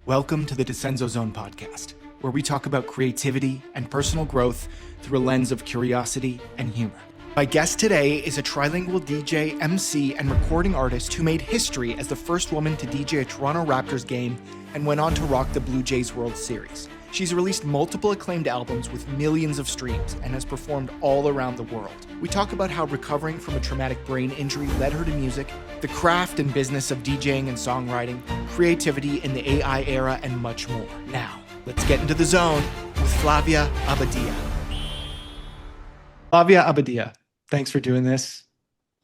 Welcome to the Descenso Zone podcast, where we talk about creativity and personal growth through a lens of curiosity and humor. My guest today is a trilingual DJ, MC, and recording artist who made history as the first woman to DJ a Toronto Raptors game and went on to rock the Blue Jays World Series. She's released multiple acclaimed albums with millions of streams and has performed all around the world. We talk about how recovering from a traumatic brain injury led her to music, the craft and business of DJing and songwriting, creativity in the AI era, and much more. Now, let's get into the zone with Flavia Abadia. Flavia Abadia, thanks for doing this.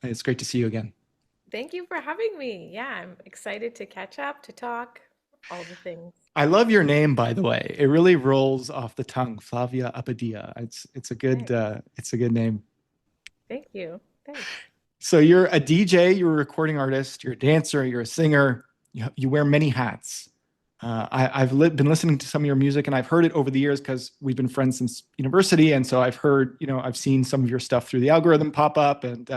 It's great to see you again. Thank you for having me. Yeah, I'm excited to catch up, to talk, all the things. I love your name, by the way. It really rolls off the tongue, Flavia Abadia. It's a good name. Thank you. Thanks. So you're a DJ, you're a recording artist, you're a dancer, you're a singer. You wear many hats. I've been listening to some of your music, and I've heard it over the years because we've been friends since university, and so I've heard, I've seen some of your stuff through the algorithm pop up, and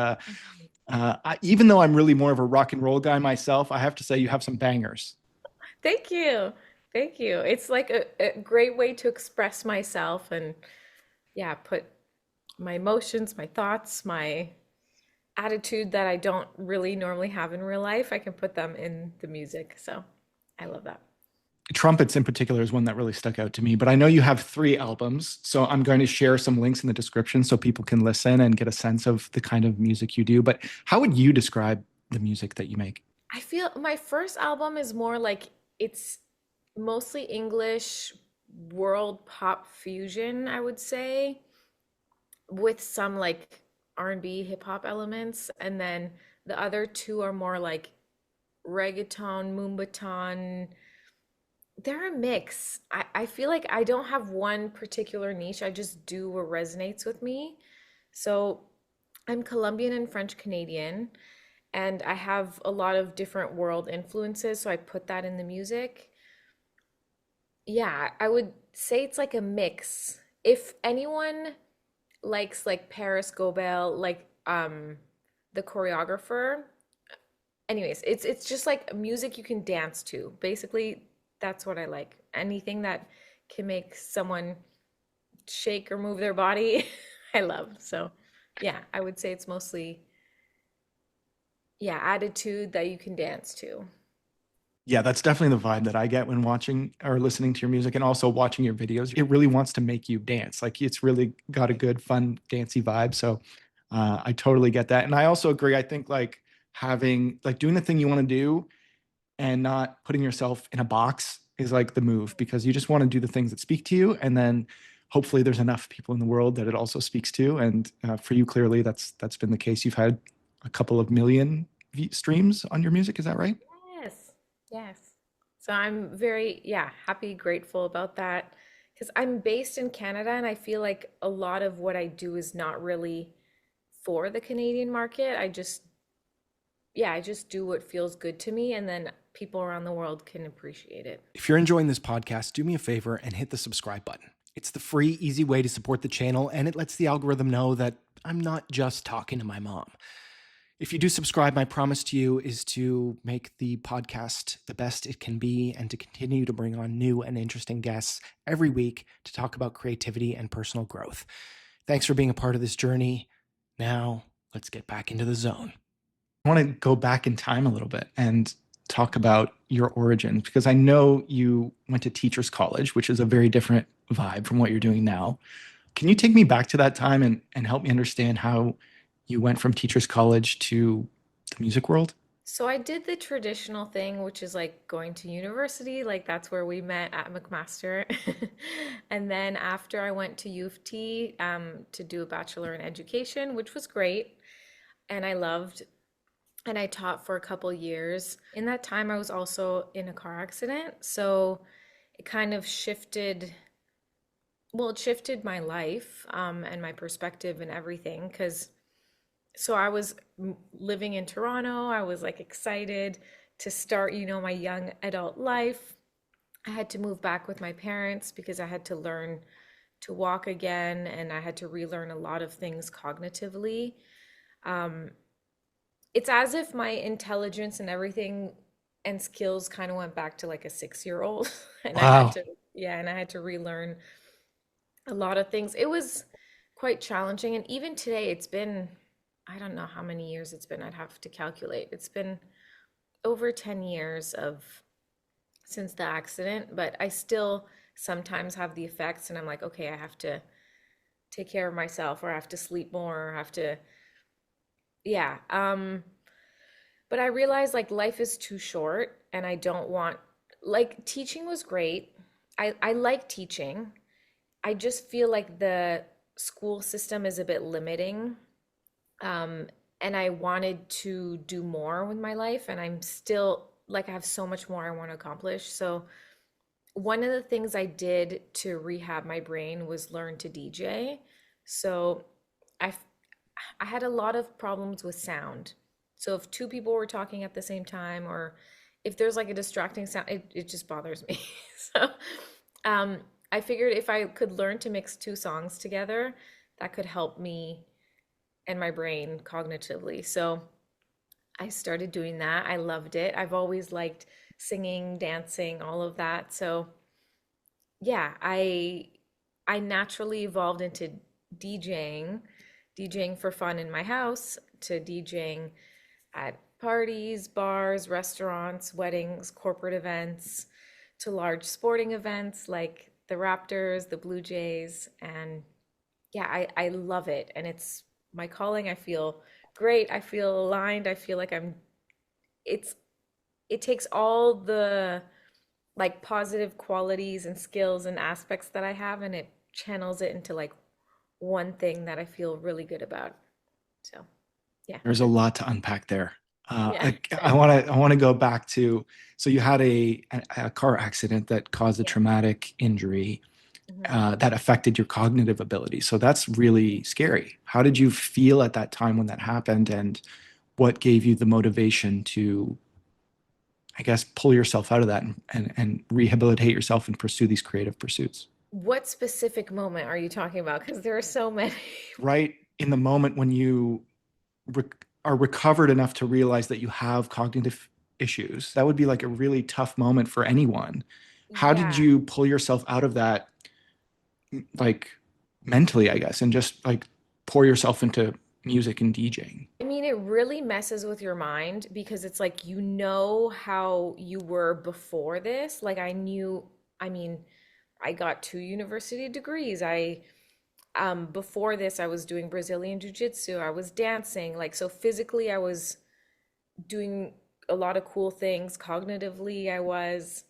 even though I'm really more of a rock and roll guy myself, I have to say you have some bangers. Thank you. Thank you. It's like a great way to express myself and, yeah, put my emotions, my thoughts, my attitude that I don't really normally have in real life. I can put them in the music. So I love that. Trumpets in particular is one that really stuck out to me, but I know you have 3 albums, so I'm going to share some links in the description so people can listen and get a sense of the kind of music you do. But how would you describe the music that you make? I feel my first album is more like it's mostly English world pop fusion, I would say, with some like R&B hip hop elements. And then the other 2 are more like reggaeton, moombahton. They're a mix. I feel like I don't have one particular niche. I just do what resonates with me. So I'm Colombian and French Canadian, and I have a lot of different world influences. So I put that in the music. Yeah, I would say it's like a mix. If anyone likes like Paris Gobel, like the choreographer, anyways, it's just like music you can dance to. Basically, that's what I like. Anything that can make someone shake or move their body, I love. So, yeah, I would say it's mostly attitude that you can dance to. Yeah, that's definitely the vibe that I get when watching or listening to your music and also watching your videos. It really wants to make you dance. Like it's really got a good, fun, dancey vibe. So I totally get that. And I also agree. I think like having like doing the thing you want to do and not putting yourself in a box is like the move, because you just want to do the things that speak to you. And then hopefully there's enough people in the world that it also speaks to. And for you, clearly that's been the case. You've had a couple of million streams on your music. Is that right? Yes, yes. So I'm very, happy, grateful about that because I'm based in Canada and I feel like a lot of what I do is not really for the Canadian market. I just do what feels good to me and then people around the world can appreciate it. If you're enjoying this podcast, do me a favor and hit the subscribe button. It's the free, easy way to support the channel, and it lets the algorithm know that I'm not just talking to my mom. If you do subscribe, my promise to you is to make the podcast the best it can be and to continue to bring on new and interesting guests every week to talk about creativity and personal growth. Thanks for being a part of this journey. Now, let's get back into the zone. I want to go back in time a little bit and talk about your origins, because I know you went to teachers college, which is a very different vibe from what you're doing now. Can you take me back to that time and help me understand how you went from teachers college to the music world? So I did the traditional thing, which is like going to university, like that's where we met at McMaster. And then after I went to U of T to do a bachelor in education, which was great and I loved. And I taught for a couple years. In that time, I was also in a car accident. So it kind of shifted, well, it shifted my life and my perspective and everything. So I was living in Toronto. I was like excited to start, my young adult life. I had to move back with my parents because I had to learn to walk again and I had to relearn a lot of things cognitively. It's as if my intelligence and everything and skills kind of went back to like a 6-year old. And I had Wow. to, yeah, and I had to relearn a lot of things. It was quite challenging. And even today, it's been, I don't know how many years it's been. I'd have to calculate. It's been over 10 years of since the accident, but I still sometimes have the effects and I'm like, okay, I have to take care of myself or I have to sleep more or I have to, yeah. But I realized like life is too short and I don't want, like teaching was great. I like teaching. I just feel like the school system is a bit limiting. Um, and I wanted to do more with my life, and I'm still like, I have so much more I want to accomplish. So, one of the things I did to rehab my brain was learn to DJ. So, I, f- I had a lot of problems with sound. So, if two people were talking at the same time, or if there's like a distracting sound, it just bothers me. So, um, I figured if I could learn to mix two songs together, that could help me and my brain cognitively. So I started doing that. I loved it. I've always liked singing, dancing, all of that. So yeah, I naturally evolved into DJing, DJing for fun in my house to DJing at parties, bars, restaurants, weddings, corporate events, to large sporting events like the Raptors, the Blue Jays, and yeah, I love it. And it's my calling. I feel great. I feel aligned. I feel like it's, it takes all the like positive qualities and skills and aspects that I have and it channels it into like one thing that I feel really good about. So, yeah. There's a lot to unpack there. Yeah. I want to go back to, so you had a car accident that caused a Yeah. traumatic injury Mhm. that affected your cognitive ability. So that's really scary. How did you feel at that time when that happened, and what gave you the motivation to, I guess, pull yourself out of that and rehabilitate yourself and pursue these creative pursuits? What specific moment are you talking about? Because there are so many. Right in the moment when you are recovered enough to realize that you have cognitive issues, that would be like a really tough moment for anyone. How did Yeah. you pull yourself out of that, like mentally, I guess, and just like pour yourself into music and DJing? I mean, it really messes with your mind because it's like you know how you were before this. Like I knew, I mean, I got 2 university degrees. I before this I was doing Brazilian jiu-jitsu. I was dancing. Like so physically I was doing a lot of cool things. Cognitively I was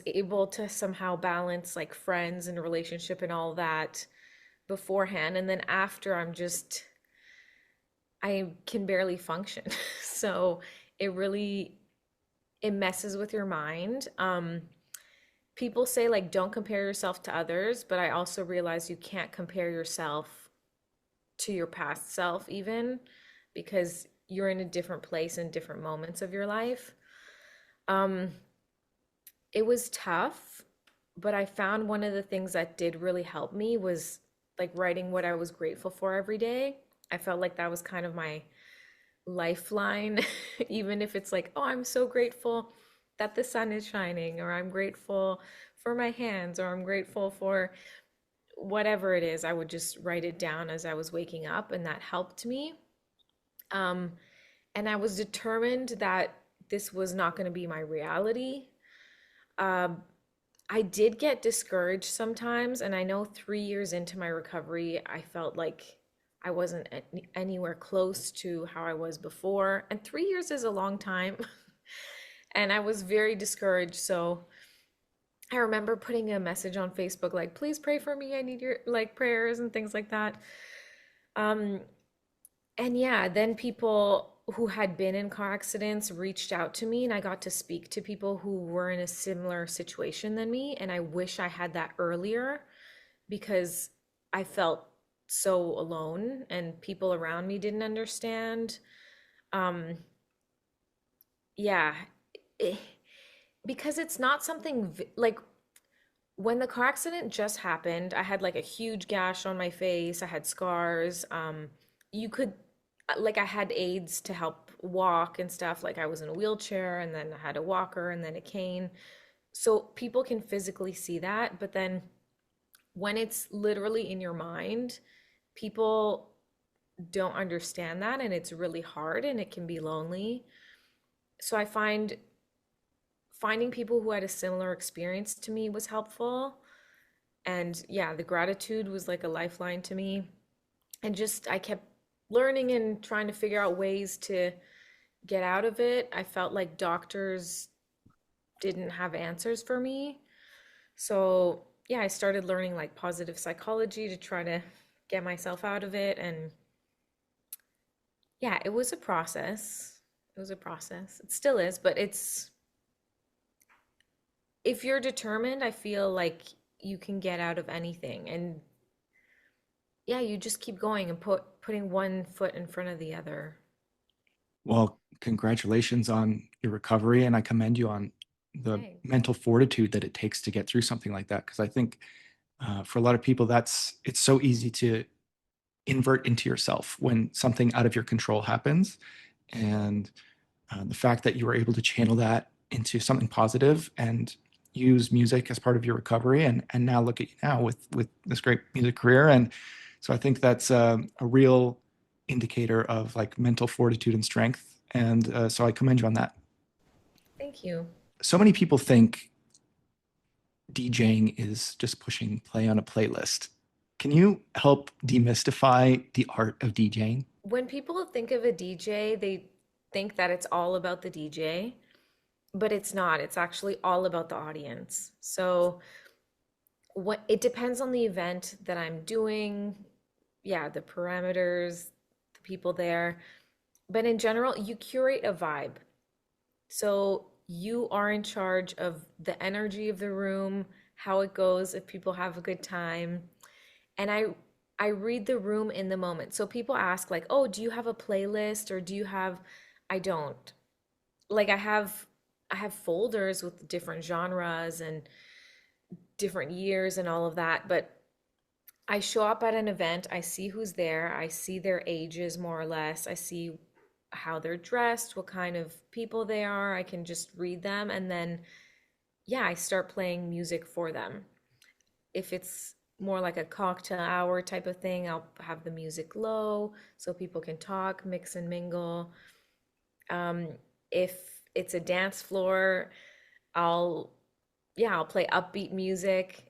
able to somehow balance like friends and relationship and all that beforehand. And then after I can barely function. So it really it messes with your mind. People say like don't compare yourself to others, but I also realize you can't compare yourself to your past self even because you're in a different place in different moments of your life. Um, it was tough, but I found one of the things that did really help me was like writing what I was grateful for every day. I felt like that was kind of my lifeline, even if it's like, oh, I'm so grateful that the sun is shining, or I'm grateful for my hands, or I'm grateful for whatever it is. I would just write it down as I was waking up, and that helped me. Um, and I was determined that this was not going to be my reality. Um, I did get discouraged sometimes, and I know 3 years into my recovery, I felt like I wasn't anywhere close to how I was before. And 3 years is a long time. And I was very discouraged. So I remember putting a message on Facebook like, please pray for me. I need your like prayers and things like that. Um, and yeah, then people who had been in car accidents reached out to me, and I got to speak to people who were in a similar situation than me. And I wish I had that earlier because I felt so alone and people around me didn't understand. Um, yeah, it, because it's not something like when the car accident just happened, I had like a huge gash on my face. I had scars. You could like I had aids to help walk and stuff. Like I was in a wheelchair and then I had a walker and then a cane. So people can physically see that, but then when it's literally in your mind, people don't understand that and it's really hard and it can be lonely. So I find finding people who had a similar experience to me was helpful. And yeah, the gratitude was like a lifeline to me. And just I kept learning and trying to figure out ways to get out of it. I felt like doctors didn't have answers for me. So, yeah, I started learning like positive psychology to try to get myself out of it. And yeah, it was a process. It was a process. It still is, but it's, if you're determined, I feel like you can get out of anything. And yeah, you just keep going and putting one foot in front of the other. Well, congratulations on your recovery, and I commend you on the Thanks. mental fortitude that it takes to get through something like that. Because I think for a lot of people, it's so easy to invert into yourself when something out of your control happens, and the fact that you were able to channel that into something positive and use music as part of your recovery, and now look at you now with this great music career. And so I think that's a real indicator of like mental fortitude and strength, and so I commend you on that. Thank you. So many people think DJing is just pushing play on a playlist. Can you help demystify the art of DJing? When people think of a DJ, they think that it's all about the DJ, but it's not. It's actually all about the audience. So what it depends on the event that I'm doing, yeah, the parameters, the people there. But in general, you curate a vibe. So you are in charge of the energy of the room, how it goes, if people have a good time. And I read the room in the moment. So people ask like, "Oh, do you have a playlist or do you have?" I don't. Like I have folders with different genres and different years and all of that, but I show up at an event, I see who's there, I see their ages more or less, I see how they're dressed, what kind of people they are, I can just read them and then yeah, I start playing music for them. If it's more like a cocktail hour type of thing, I'll have the music low so people can talk, mix and mingle. Um, if it's a dance floor, I'll yeah, I'll play upbeat music.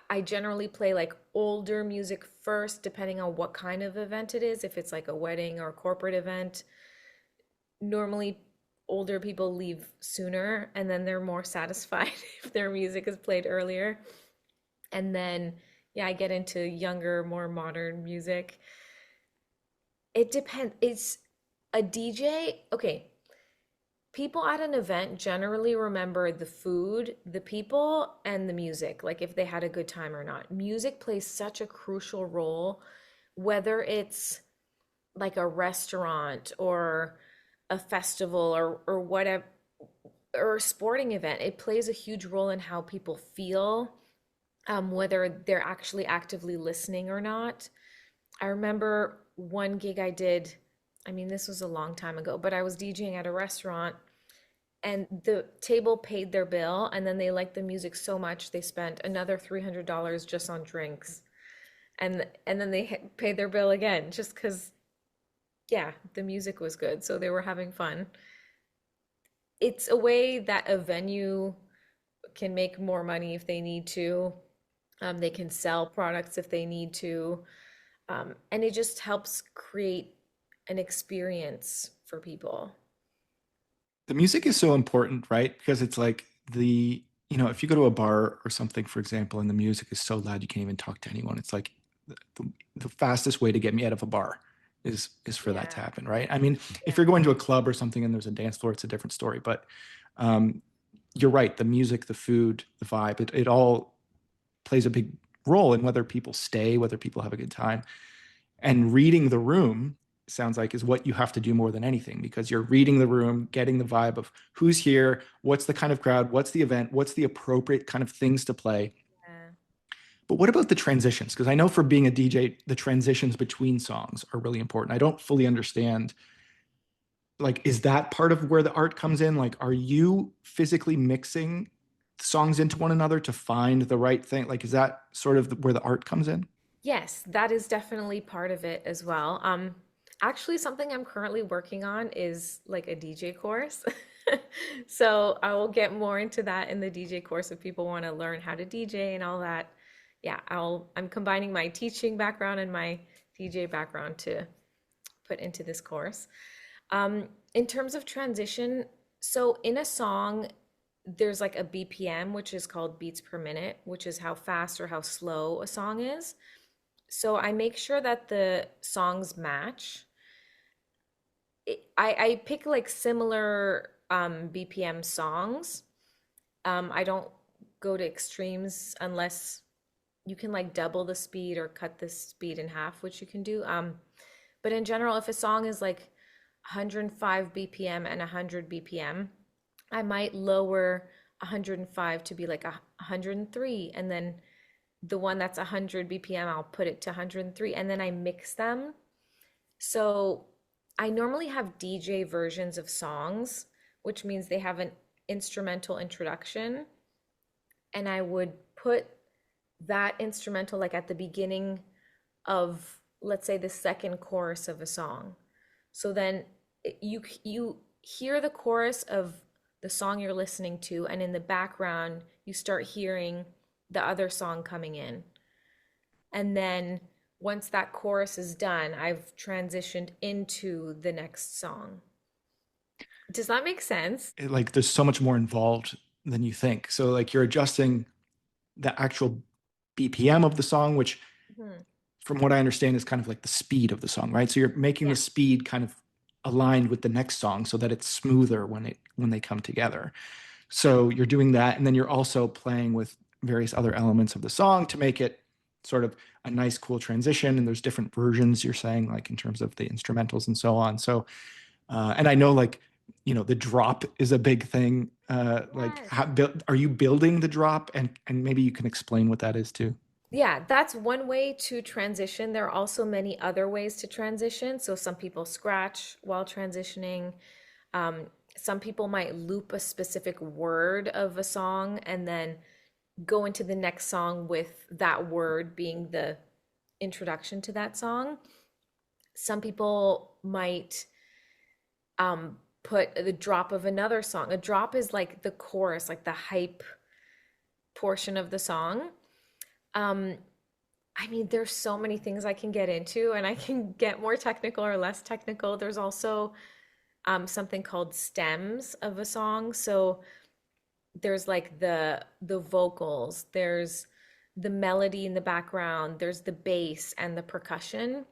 I generally play like older music first, depending on what kind of event it is. If it's like a wedding or a corporate event, normally older people leave sooner and then they're more satisfied if their music is played earlier. And then, yeah, I get into younger, more modern music. It depends. It's a DJ. Okay, people at an event generally remember the food, the people, and the music, like if they had a good time or not. Music plays such a crucial role, whether it's like a restaurant or a festival or whatever, or a sporting event. It plays a huge role in how people feel, whether they're actually actively listening or not. I remember one gig I did, I mean, this was a long time ago, but I was DJing at a restaurant and the table paid their bill and then they liked the music so much they spent another $300 just on drinks. And then they paid their bill again just because, yeah, the music was good. So they were having fun. It's a way that a venue can make more money if they need to. They can sell products if they need to. And it just helps create an experience for people. The music is so important, right? Because it's like if you go to a bar or something, for example, and the music is so loud you can't even talk to anyone, it's like the fastest way to get me out of a bar is for that to Yeah. happen, right? I mean, if Yeah. you're going to a club or something and there's a dance floor, it's a different story. But um, you're right, the music, the food, the vibe, it all plays a big role in whether people stay, whether people have a good time. And reading the room sounds like is what you have to do more than anything, because you're reading the room, getting the vibe of who's here, what's the kind of crowd, what's the event, what's the appropriate kind of things to play. Yeah. But what about the transitions? Because I know for being a DJ, the transitions between songs are really important. I don't fully understand, like, is that part of where the art comes in? Like, are you physically mixing songs into one another to find the right thing? Like, is that sort of where the art comes in? Yes, that is definitely part of it as well. Actually, something I'm currently working on is like a DJ course. So I will get more into that in the DJ course if people want to learn how to DJ and all that. Yeah, I'm combining my teaching background and my DJ background to put into this course. In terms of transition, so in a song, there's like a BPM, which is called beats per minute, which is how fast or how slow a song is. So I make sure that the songs match. I pick like similar BPM songs. I don't go to extremes unless you can like double the speed or cut the speed in half, which you can do. But in general, if a song is like 105 BPM and 100 BPM, I might lower 105 to be like 103, and then the one that's 100 BPM, I'll put it to 103, and then I mix them. So I normally have DJ versions of songs, which means they have an instrumental introduction, and I would put that instrumental like at the beginning of, let's say, the second chorus of a song. So then you hear the chorus of the song you're listening to, and in the background you start hearing the other song coming in. And then once that chorus is done, I've transitioned into the next song. Does that make sense? Like, there's so much more involved than you think. So, like, you're adjusting the actual BPM of the song, which, Mhm. from what I understand, is kind of like the speed of the song, right? So you're making the Yeah. speed kind of aligned with the next song so that it's smoother when they come together. So you're doing that, and then you're also playing with various other elements of the song to make it sort of a nice, cool transition. And there's different versions, you're saying, like in terms of the instrumentals and so on. So, and I know, like, the drop is a big thing. Like, Yes. are you building the drop? And maybe you can explain what that is too. Yeah, that's one way to transition. There are also many other ways to transition. So some people scratch while transitioning. Um, some people might loop a specific word of a song and then go into the next song with that word being the introduction to that song. Some people might put the drop of another song. A drop is like the chorus, like the hype portion of the song. Um, I mean, there's so many things I can get into, and I can get more technical or less technical. There's also something called stems of a song. So there's like the vocals, there's the melody in the background, there's the bass and the percussion.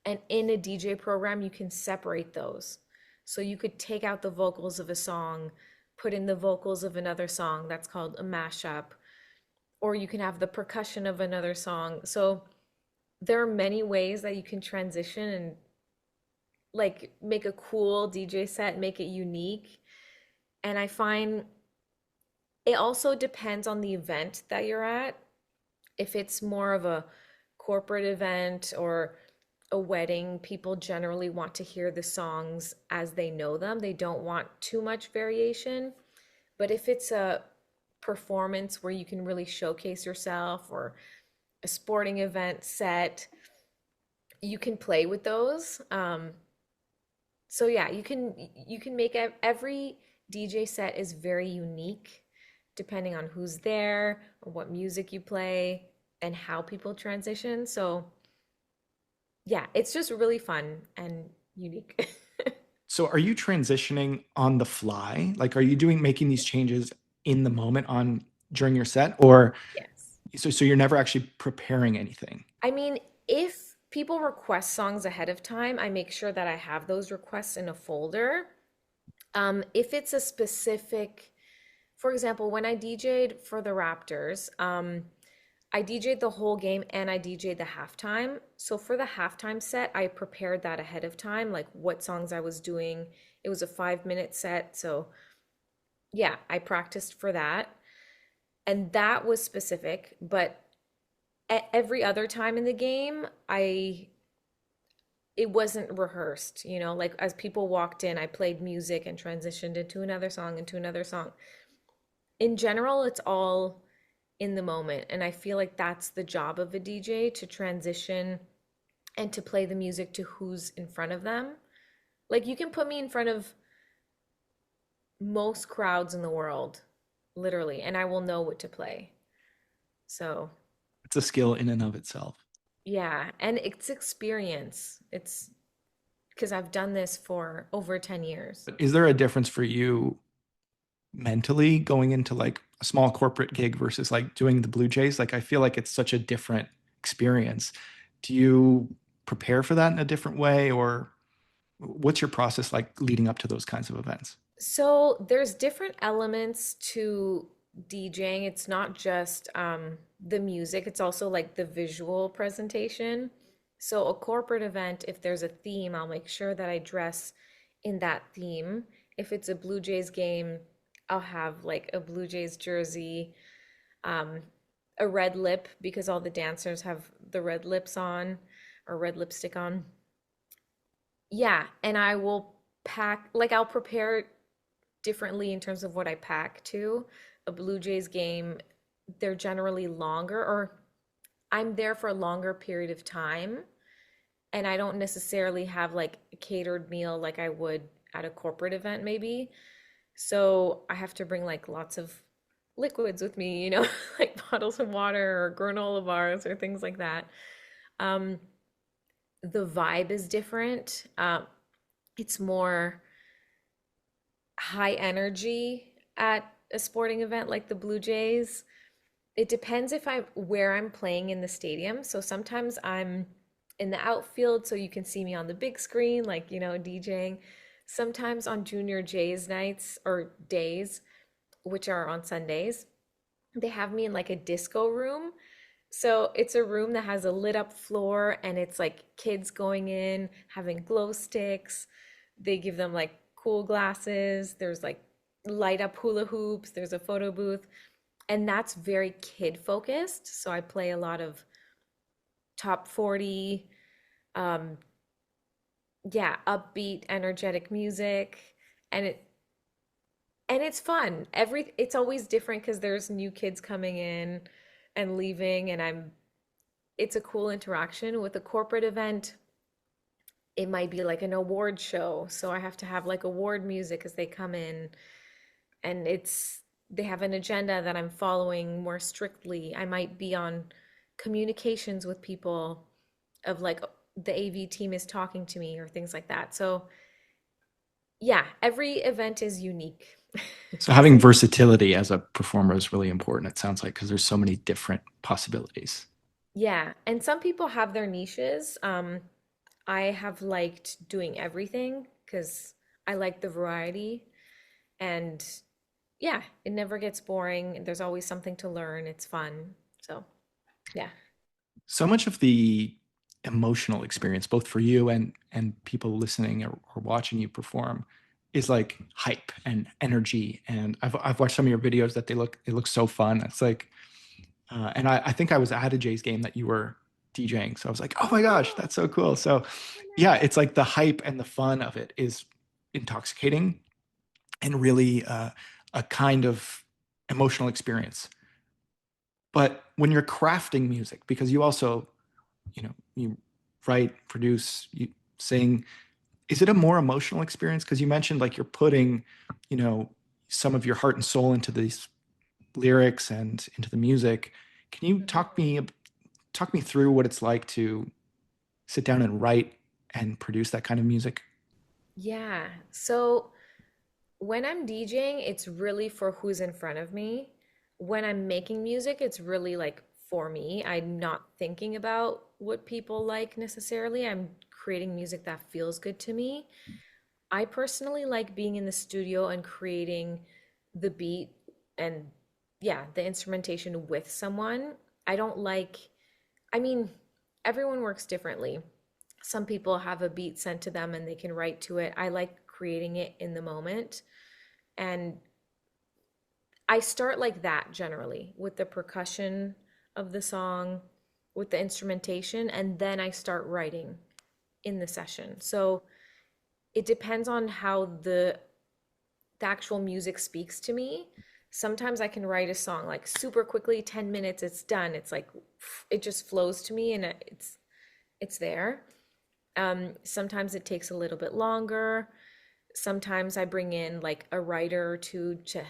And in a DJ program, you can separate those. So you could take out the vocals of a song, put in the vocals of another song. That's called a mashup. Or you can have the percussion of another song. So there are many ways that you can transition and like make a cool DJ set, make it unique. And I find it also depends on the event that you're at. If it's more of a corporate event or a wedding, people generally want to hear the songs as they know them. They don't want too much variation. But if it's a performance where you can really showcase yourself, or a sporting event set, you can play with those. So yeah, you can make every DJ set is very unique depending on who's there or what music you play and how people transition. So yeah, it's just really fun and unique. So are you transitioning on the fly? Like, are you making these changes in the moment on during your set, or Yes. so you're never actually preparing anything? I mean, if people request songs ahead of time, I make sure that I have those requests in a folder. If it's a specific, for example, when I DJ'd for the Raptors, I DJ'd the whole game and I DJ'd the halftime. So for the halftime set, I prepared that ahead of time, like what songs I was doing. It was a 5-minute set. So yeah, I practiced for that. And that was specific. But every other time in the game, I it wasn't rehearsed, you know, like as people walked in, I played music and transitioned into another song, into another song. In general, it's all in the moment. And I feel like that's the job of a DJ, to transition and to play the music to who's in front of them. Like you can put me in front of most crowds in the world, literally, and I will know what to play. So, It's a skill in and of itself. yeah, and it's experience. It's because I've done this for over 10 years. But is there a difference for you mentally going into like a small corporate gig versus like doing the Blue Jays? Like I feel like it's such a different experience. Do you prepare for that in a different way, or what's your process like leading up to those kinds of events? So there's different elements to DJing. It's not just the music, it's also like the visual presentation. So a corporate event, if there's a theme, I'll make sure that I dress in that theme. If it's a Blue Jays game, I'll have like a Blue Jays jersey, um, a red lip because all the dancers have the red lips on or red lipstick on. Yeah, and I will pack, like I'll prepare differently in terms of what I pack to. A Blue Jays game, they're generally longer, or I'm there for a longer period of time, and I don't necessarily have like a catered meal like I would at a corporate event, maybe. So I have to bring like lots of liquids with me, you know, like bottles of water or granola bars or things like that. Um, the vibe is different. It's more high energy at a sporting event like the Blue Jays. It depends if I where I'm playing in the stadium. So sometimes I'm in the outfield so you can see me on the big screen, like, you know, DJing. Sometimes on Junior Jays nights or days, which are on Sundays, they have me in like a disco room. So it's a room that has a lit up floor and it's like kids going in, having glow sticks. They give them like cool glasses. There's like light up hula hoops. There's a photo booth. And that's very kid focused. So I play a lot of top 40, um, yeah, upbeat, energetic music. And it's fun. It's always different because there's new kids coming in and leaving, and it's a cool interaction. With a corporate event, it might be like an award show, so I have to have like award music as they come in, and they have an agenda that I'm following more strictly. I might be on communications with people of like the AV team is talking to me or things like that. So yeah, every event is unique. So having versatility as a performer is really important, it sounds like, because there's so many different possibilities. Yeah, and some people have their niches. I have liked doing everything because I like the variety. And yeah, it never gets boring. There's always something to learn. It's fun. So yeah. So much of the emotional experience, both for you and people listening or watching you perform, is like hype and energy. And I've watched some of your videos that they look so fun. It's like, and I think I was at a Jays game that you were DJing, so I was like, oh my gosh, Oh, that's so cool. So yeah, it's like the hype and the fun of it is intoxicating and really a kind of emotional experience. But when you're crafting music, because you also, you know, you write, produce, you sing, is it a more emotional experience? Because you mentioned like you're putting, you know, some of your heart and soul into these lyrics and into the music. Can you mhm. talk me through what it's like to sit down and write and produce that kind of music? Yeah. So when I'm DJing, it's really for who's in front of me. When I'm making music, it's really like for me. I'm not thinking about what people like necessarily. I'm creating music that feels good to me. I personally like being in the studio and creating the beat and yeah, the instrumentation with someone. I don't like, I mean, everyone works differently. Some people have a beat sent to them and they can write to it. I like creating it in the moment. And I start like that generally with the percussion of the song. with the instrumentation, and then I start writing in the session. So it depends on how the actual music speaks to me. Sometimes I can write a song like super quickly, 10 minutes, it's done. It's like it just flows to me and it's there. Sometimes it takes a little bit longer. Sometimes I bring in like a writer or two to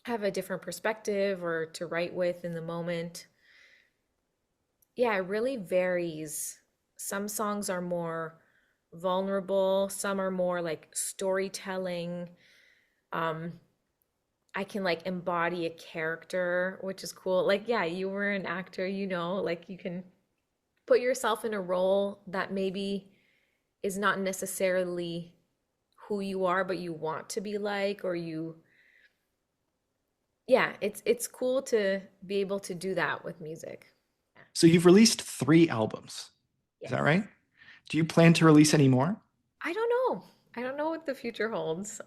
have a different perspective or to write with in the moment. Yeah, it really varies. Some songs are more vulnerable, some are more like storytelling. Um, I can like embody a character, which is cool. Like, yeah, you were an actor, like you can put yourself in a role that maybe is not necessarily who you are, but you want to be like, or yeah, it's cool to be able to do that with music. So you've released 3 albums. Is Yes. that right? Do you plan to release any more? I don't know. I don't know what the future holds.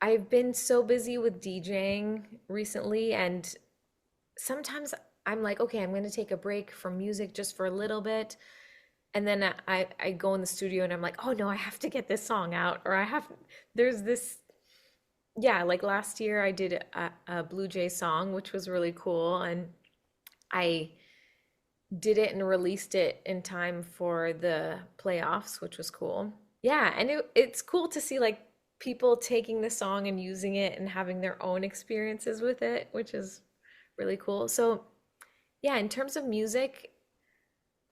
I've been so busy with DJing recently, and sometimes I'm like, okay, I'm going to take a break from music just for a little bit. And then I go in the studio and I'm like, oh no, I have to get this song out. Or there's this, yeah, like last year I did a Blue Jay song, which was really cool. And I did it and released it in time for the playoffs, which was cool. Yeah, and it's cool to see like people taking the song and using it and having their own experiences with it, which is really cool. So, yeah, in terms of music,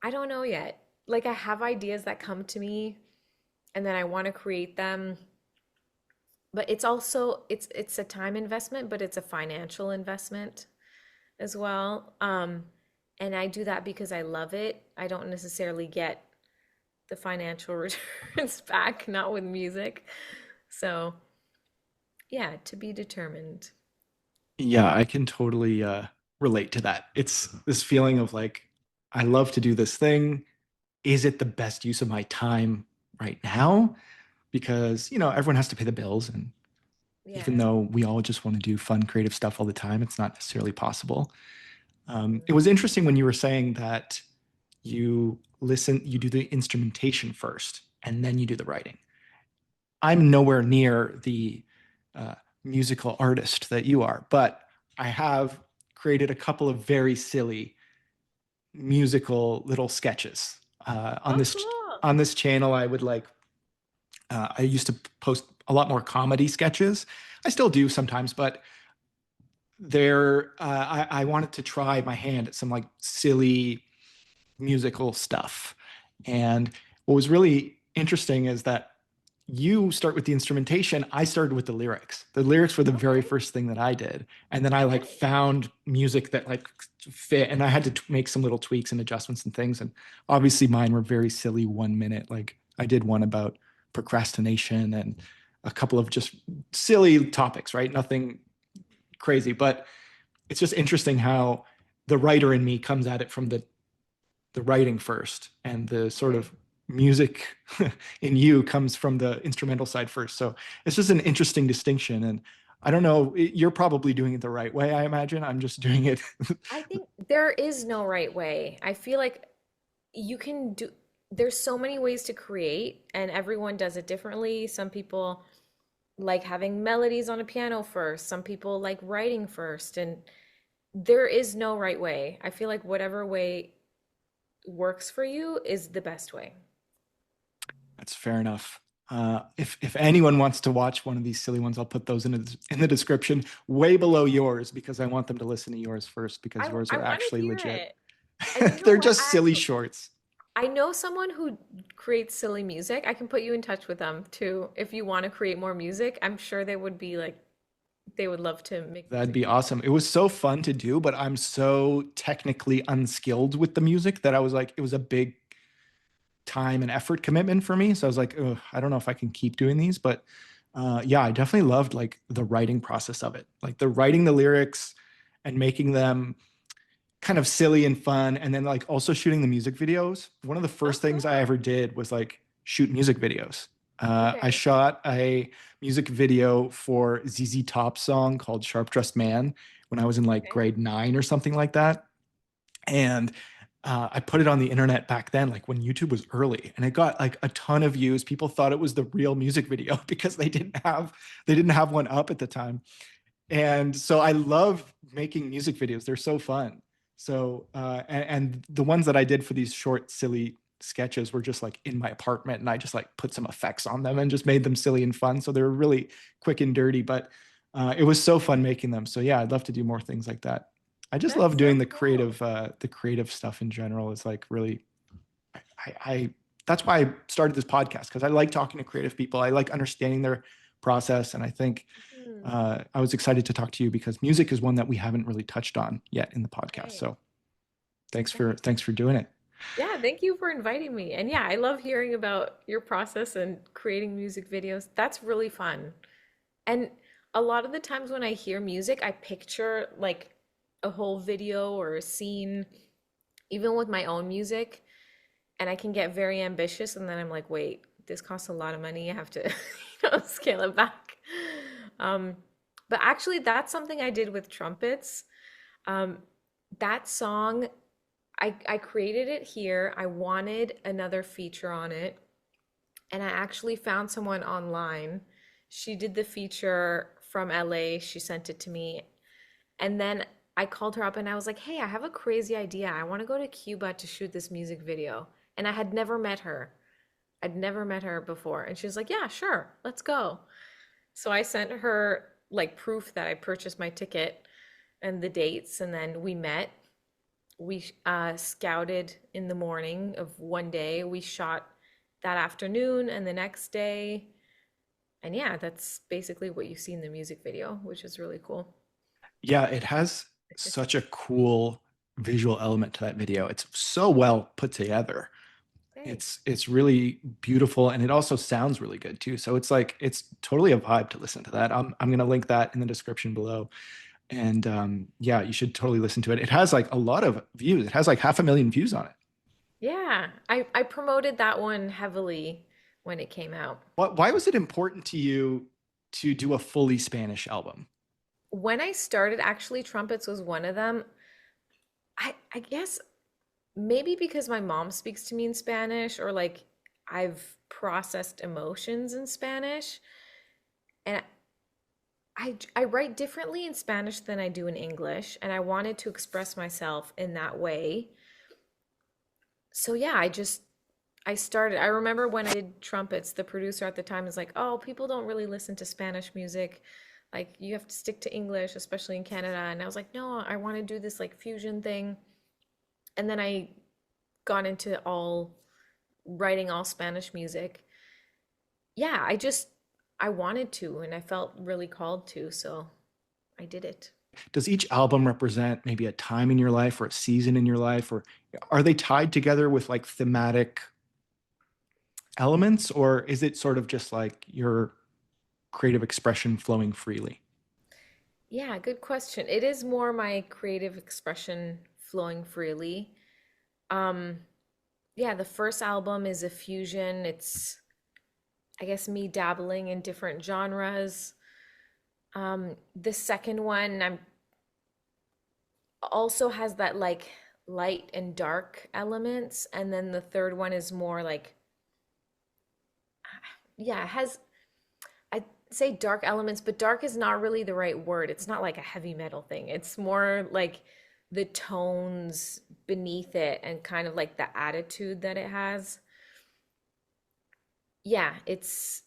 I don't know yet. Like I have ideas that come to me and then I want to create them, but it's also it's a time investment, but it's a financial investment as well. And I do that because I love it. I don't necessarily get the financial returns back, not with music. So, yeah, to be determined. Yeah, I can totally relate to that. It's this feeling of like, I love to do this thing. Is it the best use of my time right now? Because, everyone has to pay the bills. And even Yeah. though we all just want to do fun, creative stuff all the time, it's not necessarily possible. Mhm. It was interesting when you were saying that you do the instrumentation first, and then you do the writing. I'm nowhere near the uh, musical artist that you are, but I have created a couple of very silly musical little sketches on Oh, this cool. channel. I used to post a lot more comedy sketches. I still do sometimes, but I wanted to try my hand at some like silly musical stuff. And what was really interesting is that you start with the instrumentation. I started with the lyrics. The lyrics were the very Okay. first thing that I did. And then I like Nice. found music that like fit, and I had to make some little tweaks and adjustments and things. And obviously mine were very silly 1 minute. Like I did one about procrastination and a couple of just silly topics, right? Nothing crazy, but it's just interesting how the writer in me comes at it from the writing first, and the sort Right. of music in you comes from the instrumental side first. So it's just an interesting distinction. And I don't know, you're probably doing it the right way, I imagine. I'm just doing it. I think there is no right way. I feel like you can do, there's so many ways to create, and everyone does it differently. Some people like having melodies on a piano first, some people like writing first, and there is no right way. I feel like whatever way works for you is the best way. That's fair enough. If anyone wants to watch one of these silly ones, I'll put those in the description, way below yours, because I want them to listen to yours first, because yours I are want to actually hear legit. it. And you know They're what? just silly shorts. I know someone who creates silly music. I can put you in touch with them too. If you want to create more music, I'm sure they would be like, they would love to make That'd music be for you. awesome. It was so fun to do, but I'm so technically unskilled with the music that I was like, it was a big time and effort commitment for me. So I was like, ugh, I don't know if I can keep doing these. But yeah, I definitely loved like the writing process of it, like the writing the lyrics and making them kind of silly and fun, and then like also shooting the music videos. One of the Oh, first things I cool. ever did was like shoot music videos. I Okay. shot a music video for ZZ Top's song called "Sharp Dressed Man" when I was in like Okay. grade 9 or something like that. And I put it on the internet back then, like when YouTube was early, and it got like a ton of views. People thought it was the real music video because they didn't have one up at the time. And so I love making music videos. They're so fun. So and the ones that I did for these short, silly sketches were just like in my apartment, and I just like put some effects on them and just made them silly and fun. So they were really quick and dirty, but it was so fun making them. So yeah, I'd love to do more things like that. I just love That's so doing cool. the creative stuff in general. Is like really, I that's why I started this podcast, because I like talking to creative people. I like understanding their process, and I think Hmm, I was excited to talk to you because music is one that we haven't really touched on yet in the podcast. right. So thanks for Right. thanks for doing it. Yeah, thank you for inviting me. And yeah, I love hearing about your process and creating music videos. That's really fun. And a lot of the times when I hear music, I picture like a whole video or a scene, even with my own music, and I can get very ambitious. And then I'm like, wait, this costs a lot of money. I have to, scale it back. Um, but actually, that's something I did with trumpets. Um, that song, I created it here. I wanted another feature on it, and I actually found someone online. She did the feature from LA. She sent it to me. And then I called her up and I was like, hey, I have a crazy idea. I want to go to Cuba to shoot this music video. And I had never met her. I'd never met her before. And she was like, yeah, sure, let's go. So I sent her like proof that I purchased my ticket and the dates. And then we met. We scouted in the morning of one day. We shot that afternoon and the next day. And yeah, that's basically what you see in the music video, which is really cool. Yeah, it has such a cool visual element to that video. It's so well put together. Thanks. It's really beautiful, and it also sounds really good too. So it's like it's totally a vibe to listen to that. I'm gonna link that in the description below. And yeah, you should totally listen to it. It has like a lot of views. It has like 500,000 views on it. Yeah, I promoted that one heavily when it came out. Why was it important to you to do a fully Spanish album? When I started, actually, trumpets was one of them. I guess maybe because my mom speaks to me in Spanish, or like I've processed emotions in Spanish, and I write differently in Spanish than I do in English, and I wanted to express myself in that way. So yeah, I started. I remember when I did trumpets, the producer at the time was like, "Oh, people don't really listen to Spanish music. Like you have to stick to English, especially in Canada." And I was like, "No, I want to do this like fusion thing." And then I got into all writing all Spanish music. Yeah, I wanted to and I felt really called to, so I did it. Does each album represent maybe a time in your life or a season in your life, or are they tied together with like thematic elements, or is it sort of just like your creative expression flowing freely? Yeah, good question. It is more my creative expression flowing freely. Um, yeah, the first album is a fusion. It's, I guess, me dabbling in different genres. The second one I'm also has that like light and dark elements, and then the third one is more like, yeah, it has, I say dark elements, but dark is not really the right word. It's not like a heavy metal thing. It's more like the tones beneath it and kind of like the attitude that it has. Yeah, it's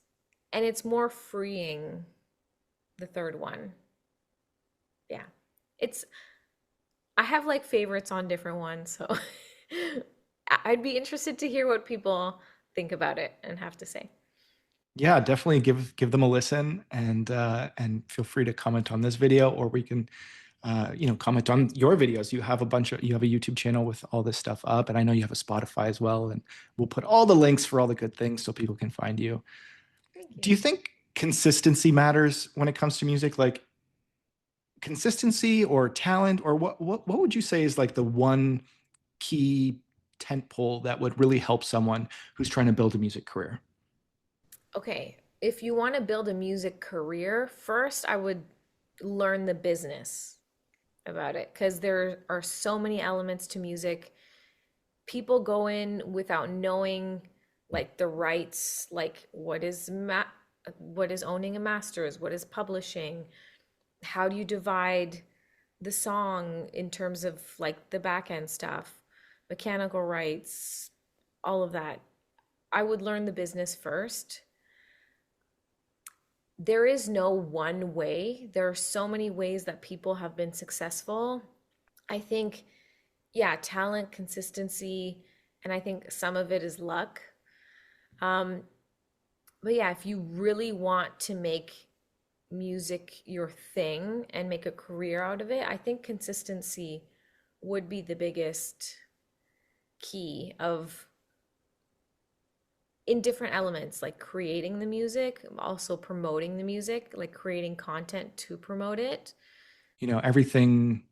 more freeing, the third one. Yeah. It's I have like favorites on different ones, so I'd be interested to hear what people think about it and have to say. Yeah, definitely give them a listen, and feel free to comment on this video, or we can comment on your videos. You have a YouTube channel with all this stuff up, and I know you have a Spotify as well, and we'll put all the links for all the good things so people can find you. Thank Do you. you think consistency matters when it comes to music? Like consistency or talent, or what would you say is like the one key tent pole that would really help someone who's trying to build a music career? Okay, if you want to build a music career, first I would learn the business about it because there are so many elements to music. people go in without knowing like the rights, like what is owning a master's, what is publishing, how do you divide the song in terms of like the back end stuff, mechanical rights, all of that. I would learn the business first. There is no one way. There are so many ways that people have been successful. I think, yeah, talent, consistency, and I think some of it is luck. Um, but yeah, if you really want to make music your thing and make a career out of it, I think consistency would be the biggest key of in different elements, like creating the music, also promoting the music, like creating content to promote it. Everything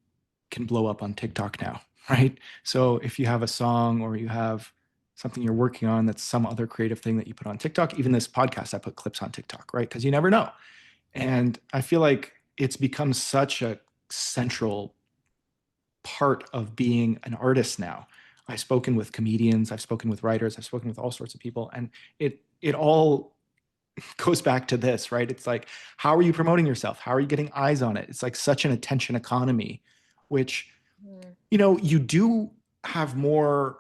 can blow up on TikTok now, right? So if you have a song or you have something you're working on that's some other creative thing that you put on TikTok, even this podcast, I put clips on TikTok, right? Because you never know. And I feel like it's become such a central part of being an artist now. I've spoken with comedians, I've spoken with writers, I've spoken with all sorts of people, and it all goes back to this, right? It's like, how are you promoting yourself? How are you getting eyes on it? It's like such an attention economy, which, Mm. you do have more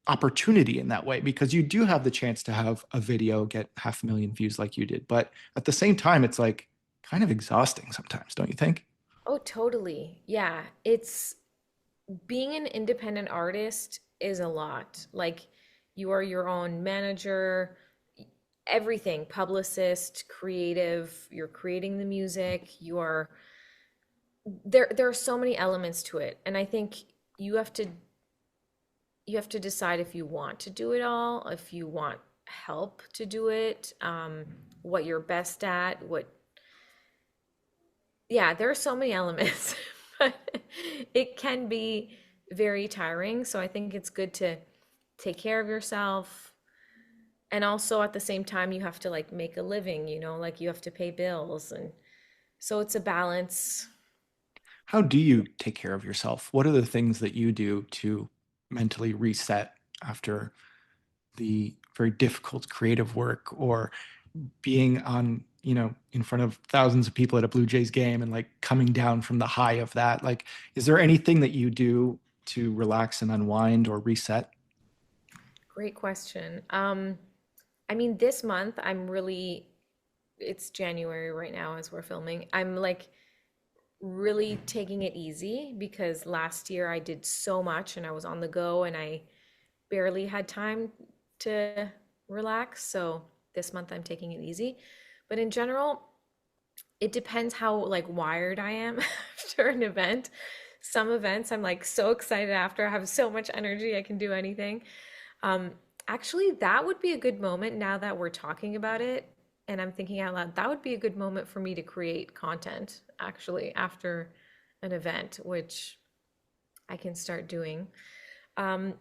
opportunity in that way because you do have the chance to have a video get 500,000 views like you did. But at the same time, it's like kind of exhausting sometimes, don't you think? Oh, totally. Yeah. It's being an independent artist is a lot. Like you are your own manager, everything, publicist, creative, you're creating the music, there are so many elements to it. And I think you have to you have to decide if you want to do it all, if you want help to do it, what you're best at, yeah, there are so many elements, but it can be very tiring. So I think it's good to take care of yourself. And also at the same time, you have to like make a living, like you have to pay bills. And so it's a balance. How do you take care of yourself? What are the things that you do to mentally reset after the very difficult creative work or being on, in front of thousands of people at a Blue Jays game and like coming down from the high of that? Like, is there anything that you do to relax and unwind or reset? Great question. I mean, this month it's January right now as we're filming. I'm like really taking it easy because last year I did so much and I was on the go and I barely had time to relax. So this month I'm taking it easy. But in general, it depends how like wired I am after an event. Some events I'm like so excited after, I have so much energy, I can do anything. Um, Actually, that would be a good moment now that we're talking about it and I'm thinking out loud. That would be a good moment for me to create content actually after an event, which I can start doing. Um,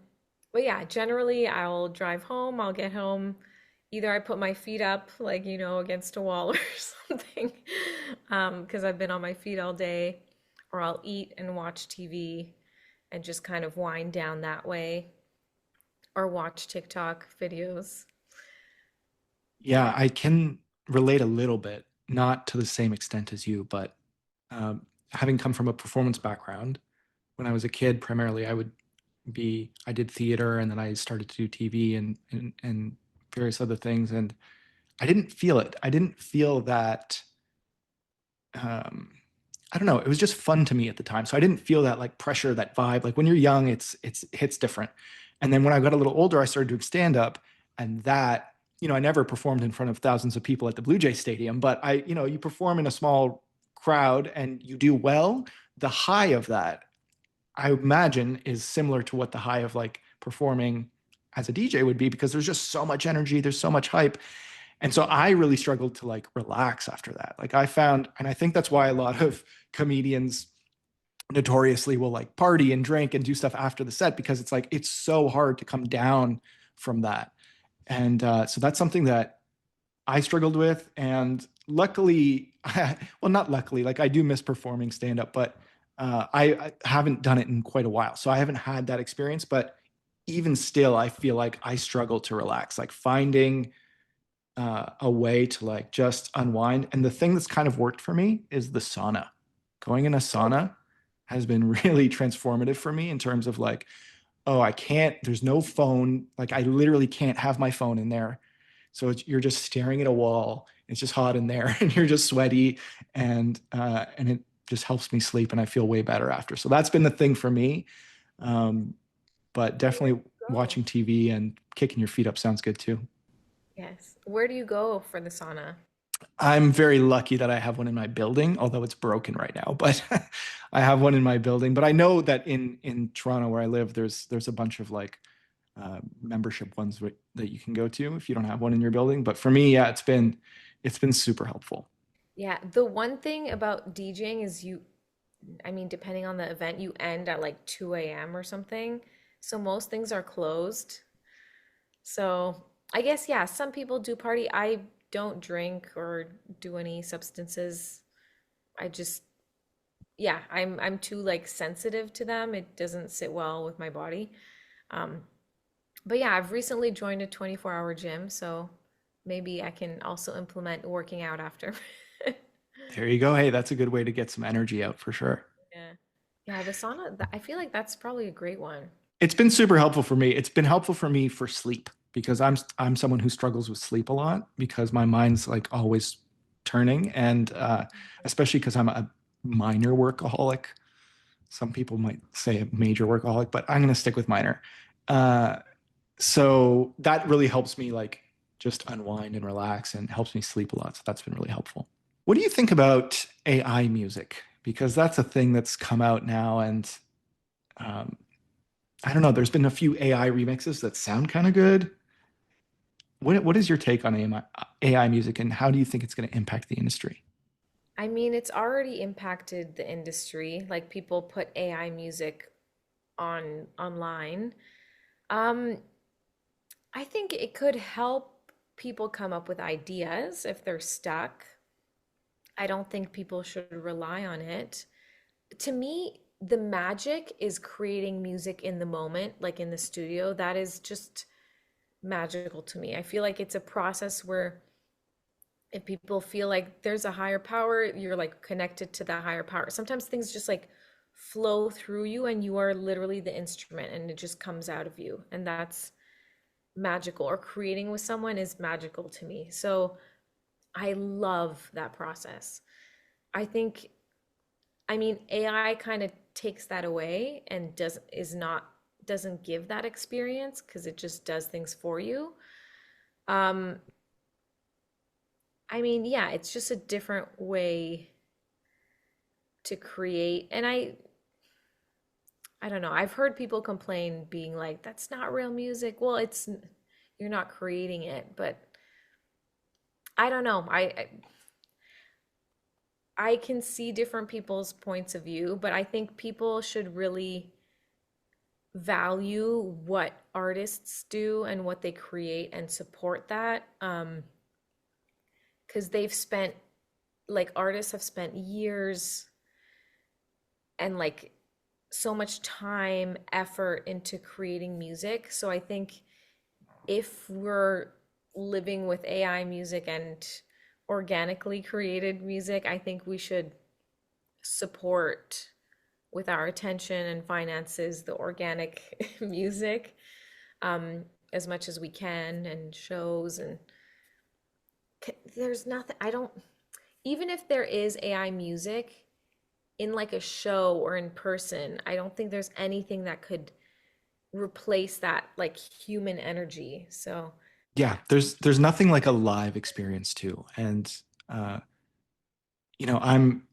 but yeah, generally I'll drive home, I'll get home. Either I put my feet up, like, against a wall or something, because I've been on my feet all day, or I'll eat and watch TV and just kind of wind down that way, or watch TikTok videos. Yeah, I can relate a little bit, not to the same extent as you, but having come from a performance background, when I was a kid, primarily I did theater and then I started to do TV and various other things. And I didn't feel it. I didn't feel that. Um, I don't know. It was just fun to me at the time. So I didn't feel that like pressure, that vibe. Like when you're young, it's hits different. And then when I got a little older, I started doing stand up, and that, I never performed in front of thousands of people at the Blue Jay Stadium, but you perform in a small crowd and you do well. The high of that, I imagine, is similar to what the high of like performing as a DJ would be, because there's just so much energy, there's so much hype. And so I really struggled to like relax after that. Like I found, and I think that's why a lot of comedians notoriously will like party and drink and do stuff after the set, because it's like it's so hard to come down from that. And so that's something that I struggled with. And luckily, well, not luckily, like I do miss performing stand up, but I haven't done it in quite a while. So I haven't had that experience. But even still, I feel like I struggle to relax, like finding a way to like just unwind. And the thing that's kind of worked for me is the sauna. Going in a sauna has been really transformative for me in terms of like, oh, I can't, there's no phone. Like I literally can't have my phone in there. So you're just staring at a wall. It's just hot in there and you're just sweaty and it just helps me sleep and I feel way better after. So that's been the thing for me. Um, but Where do definitely you go? watching TV and kicking your feet up sounds good too. Yes. Where do you go for the sauna? I'm very lucky that I have one in my building, although it's broken right now. But I have one in my building. But I know that in Toronto where I live, there's a bunch of like membership ones that you can go to if you don't have one in your building. But for me, yeah, it's been super helpful. Yeah, the one thing about DJing is I mean, depending on the event, you end at like 2 a.m. or something. So most things are closed. So I guess, yeah, some people do party. I don't drink or do any substances. I just, yeah, I'm too like sensitive to them. It doesn't sit well with my body. Um, but yeah, I've recently joined a 24-hour gym, so maybe I can also implement working out after. There you go. Hey, that's a good way to get some energy out for sure. Yeah. Yeah, the sauna, I feel like that's probably a great one. It's been super helpful for me. It's been helpful for me for sleep because I'm someone who struggles with sleep a lot because my mind's like always turning and especially because I'm a minor workaholic. Some people might say a major workaholic, but I'm going to stick with minor. Uh, so that really helps me like just unwind and relax and helps me sleep a lot. So that's been really helpful. What do you think about AI music? Because that's a thing that's come out now, and um, I don't know. There's been a few AI remixes that sound kind of good. What is your take on AI music, and how do you think it's going to impact the industry? I mean, it's already impacted the industry. Like people put AI music online. Um, I think it could help people come up with ideas if they're stuck. I don't think people should rely on it. To me, the magic is creating music in the moment, like in the studio. That is just magical to me. I feel like it's a process where if people feel like there's a higher power, you're like connected to that higher power. Sometimes things just like flow through you and you are literally the instrument and it just comes out of you. And that's magical. Or creating with someone is magical to me. So I love that process. I think, I mean, AI kind of takes that away and doesn't give that experience because it just does things for you. Um, I mean, yeah, it's just a different way to create. And I don't know. I've heard people complain being like, that's not real music. Well, you're not creating it, but I don't know. I can see different people's points of view, but I think people should really value what artists do and what they create and support that. Because they've spent, like, artists have spent years and like so much time, effort into creating music. So I think if we're living with AI music and organically created music, I think we should support with our attention and finances the organic music as much as we can and shows and there's nothing I don't even if there is AI music in like a show or in person, I don't think there's anything that could replace that like human energy. So, Yeah, there's nothing like a live experience too, and uh, I'm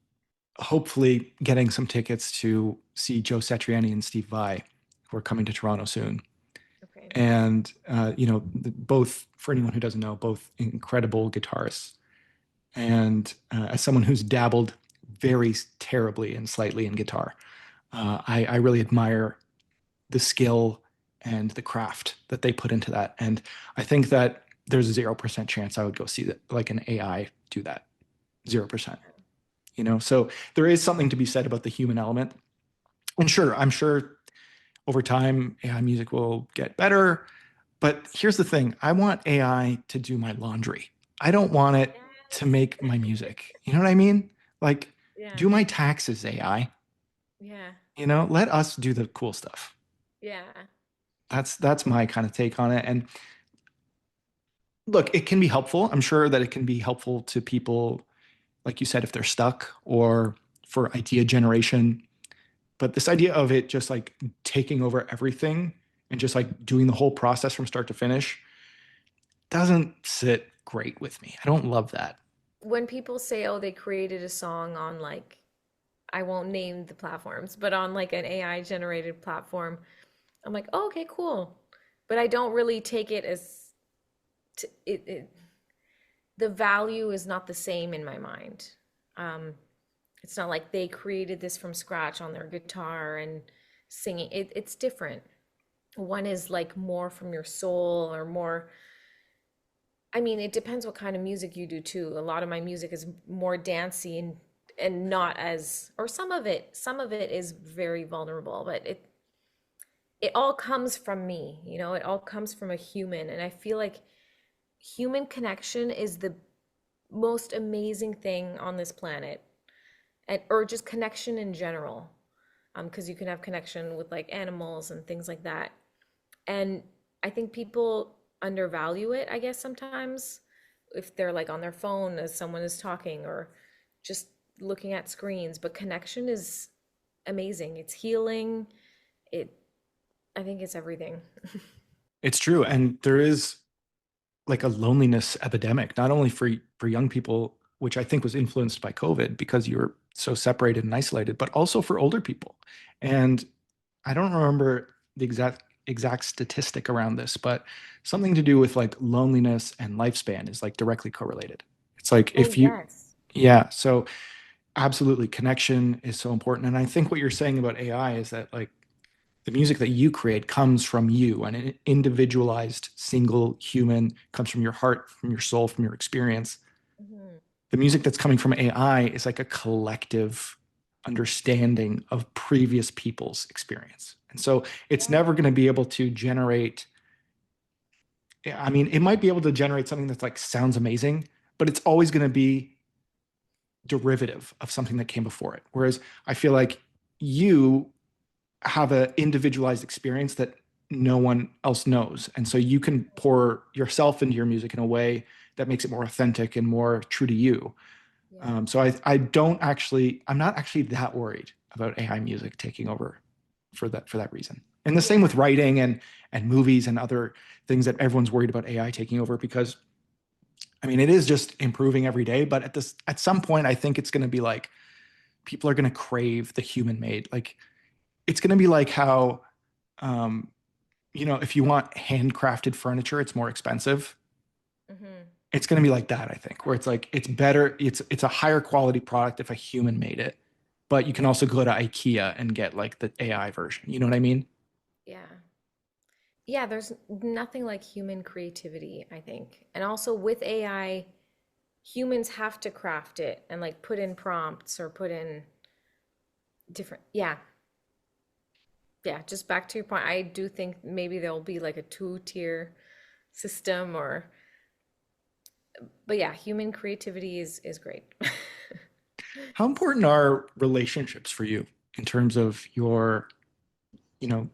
hopefully getting some tickets to see Joe Satriani and Steve Vai, who are coming to Toronto soon. okay. And both, for anyone who doesn't know, both incredible guitarists. And as someone who's dabbled very terribly and slightly in guitar, I really admire the skill and the craft that they put into that. And I think that there's a 0% chance I would go see that, like an AI do that. 0%. So there is something to be said about the human element. And sure, I'm sure over time, AI music will get better. But here's the thing, I want AI to do my laundry. I don't want it to Yes. make my music. You know what I mean? Like, Yeah. do my taxes, AI. Yeah. Let us do the cool stuff. Yeah. That's my kind of take on it. And look, it can be helpful. I'm sure that it can be helpful to people, like you said, if they're stuck or for idea generation. But this idea of it just like taking over everything and just like doing the whole process from start to finish doesn't sit great with me. I don't love that. When people say, oh, they created a song on like, I won't name the platforms, but on like an AI generated platform, I'm like, oh, okay, cool. But I don't really take it as the value is not the same in my mind. Um, it's not like they created this from scratch on their guitar and singing. It's different. One is like more from your soul or more. I mean, it depends what kind of music you do too. A lot of my music is more dancey and not as, or some of it is very vulnerable, but it all comes from me, it all comes from a human. And I feel like human connection is the most amazing thing on this planet, and or just connection in general. Because you can have connection with like animals and things like that. And I think people undervalue it, I guess, sometimes if they're like on their phone as someone is talking or just looking at screens. But connection is amazing. It's healing. It, I think it's everything. It's true. And there is like a loneliness epidemic, not only for young people, which I think was influenced by COVID because you were so separated and isolated, but also for older people. And I don't remember the exact statistic around this, but something to do with like loneliness and lifespan is like directly correlated. It's like Oh, if you, yes. yeah, so absolutely connection is so important. And I think what you're saying about AI is that like the music that you create comes from you, and an individualized single human comes from your heart, from your soul, from your experience. Mhm. The music that's coming from AI is like a collective understanding of previous people's experience. And so it's never Yeah. going to be able to generate, I mean, it might be able to generate something that's like sounds amazing, but it's always going to be derivative of something that came before it. Whereas I feel like you have an individualized experience that no one else knows. And so you can pour yourself into your music in a way that makes it more authentic and more true to you. Yeah. So I don't actually, I'm not actually that worried about AI music taking over for that reason. And the same with Yeah. writing and movies and other things that everyone's worried about AI taking over because I mean it is just improving every day. But at some point, I think it's going to be like people are going to crave the human made. Like it's going to be like how um, if you want handcrafted furniture, it's more expensive. Hmm. It's going to be like that, I think, where it's like it's better, it's a higher quality product if a human made it. But you can also go to IKEA and get like the AI version. You know what I mean? Yeah. Yeah, there's nothing like human creativity, I think. And also with AI, humans have to craft it and like put in prompts or put in different, yeah. Yeah, just back to your point, I do think maybe there'll be like a two-tier system or, but yeah, human creativity is great. How important are relationships for you in terms of your,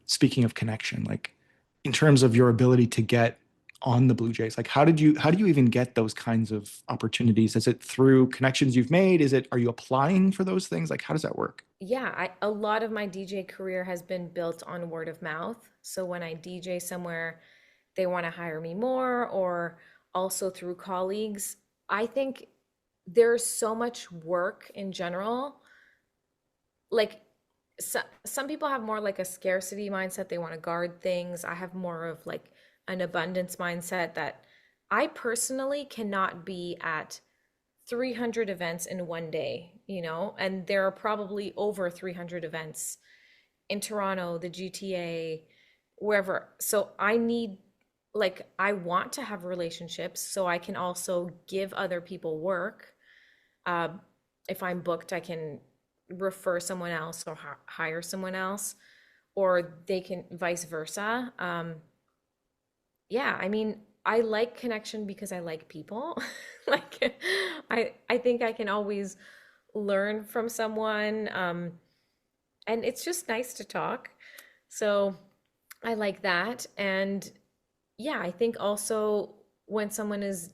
speaking of connection, like in terms of your ability to get on the Blue Jays? Like how do you even get those kinds of opportunities? Is it through connections you've made? Are you applying for those things? Like how does that work? Yeah, a lot of my DJ career has been built on word of mouth. So when I DJ somewhere, they want to hire me more, or also through colleagues. I think there's so much work in general. Like some people have more like a scarcity mindset. They want to guard things. I have more of like an abundance mindset that I personally cannot be at 300 events in one day, and there are probably over 300 events in Toronto, the GTA, wherever. So I want to have relationships so I can also give other people work. Uh, if I'm booked, I can refer someone else or hire someone else. or they can vice versa. Yeah, I mean, I like connection because I like people. Like I think I can always learn from someone, and it's just nice to talk. So I like that. And yeah, I think also when someone is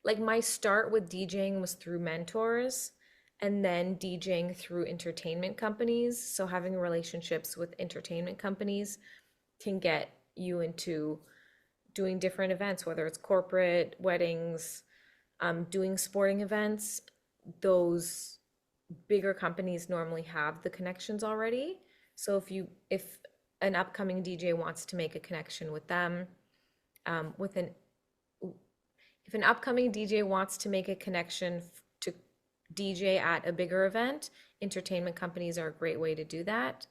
like, my start with DJing was through mentors and then DJing through entertainment companies. So having relationships with entertainment companies can get you into doing different events, whether it's corporate, weddings, doing sporting events. Those bigger companies normally have the connections already. So if an upcoming DJ wants to make a connection with them, with an if an upcoming DJ wants to make a connection to DJ at a bigger event, entertainment companies are a great way to do that.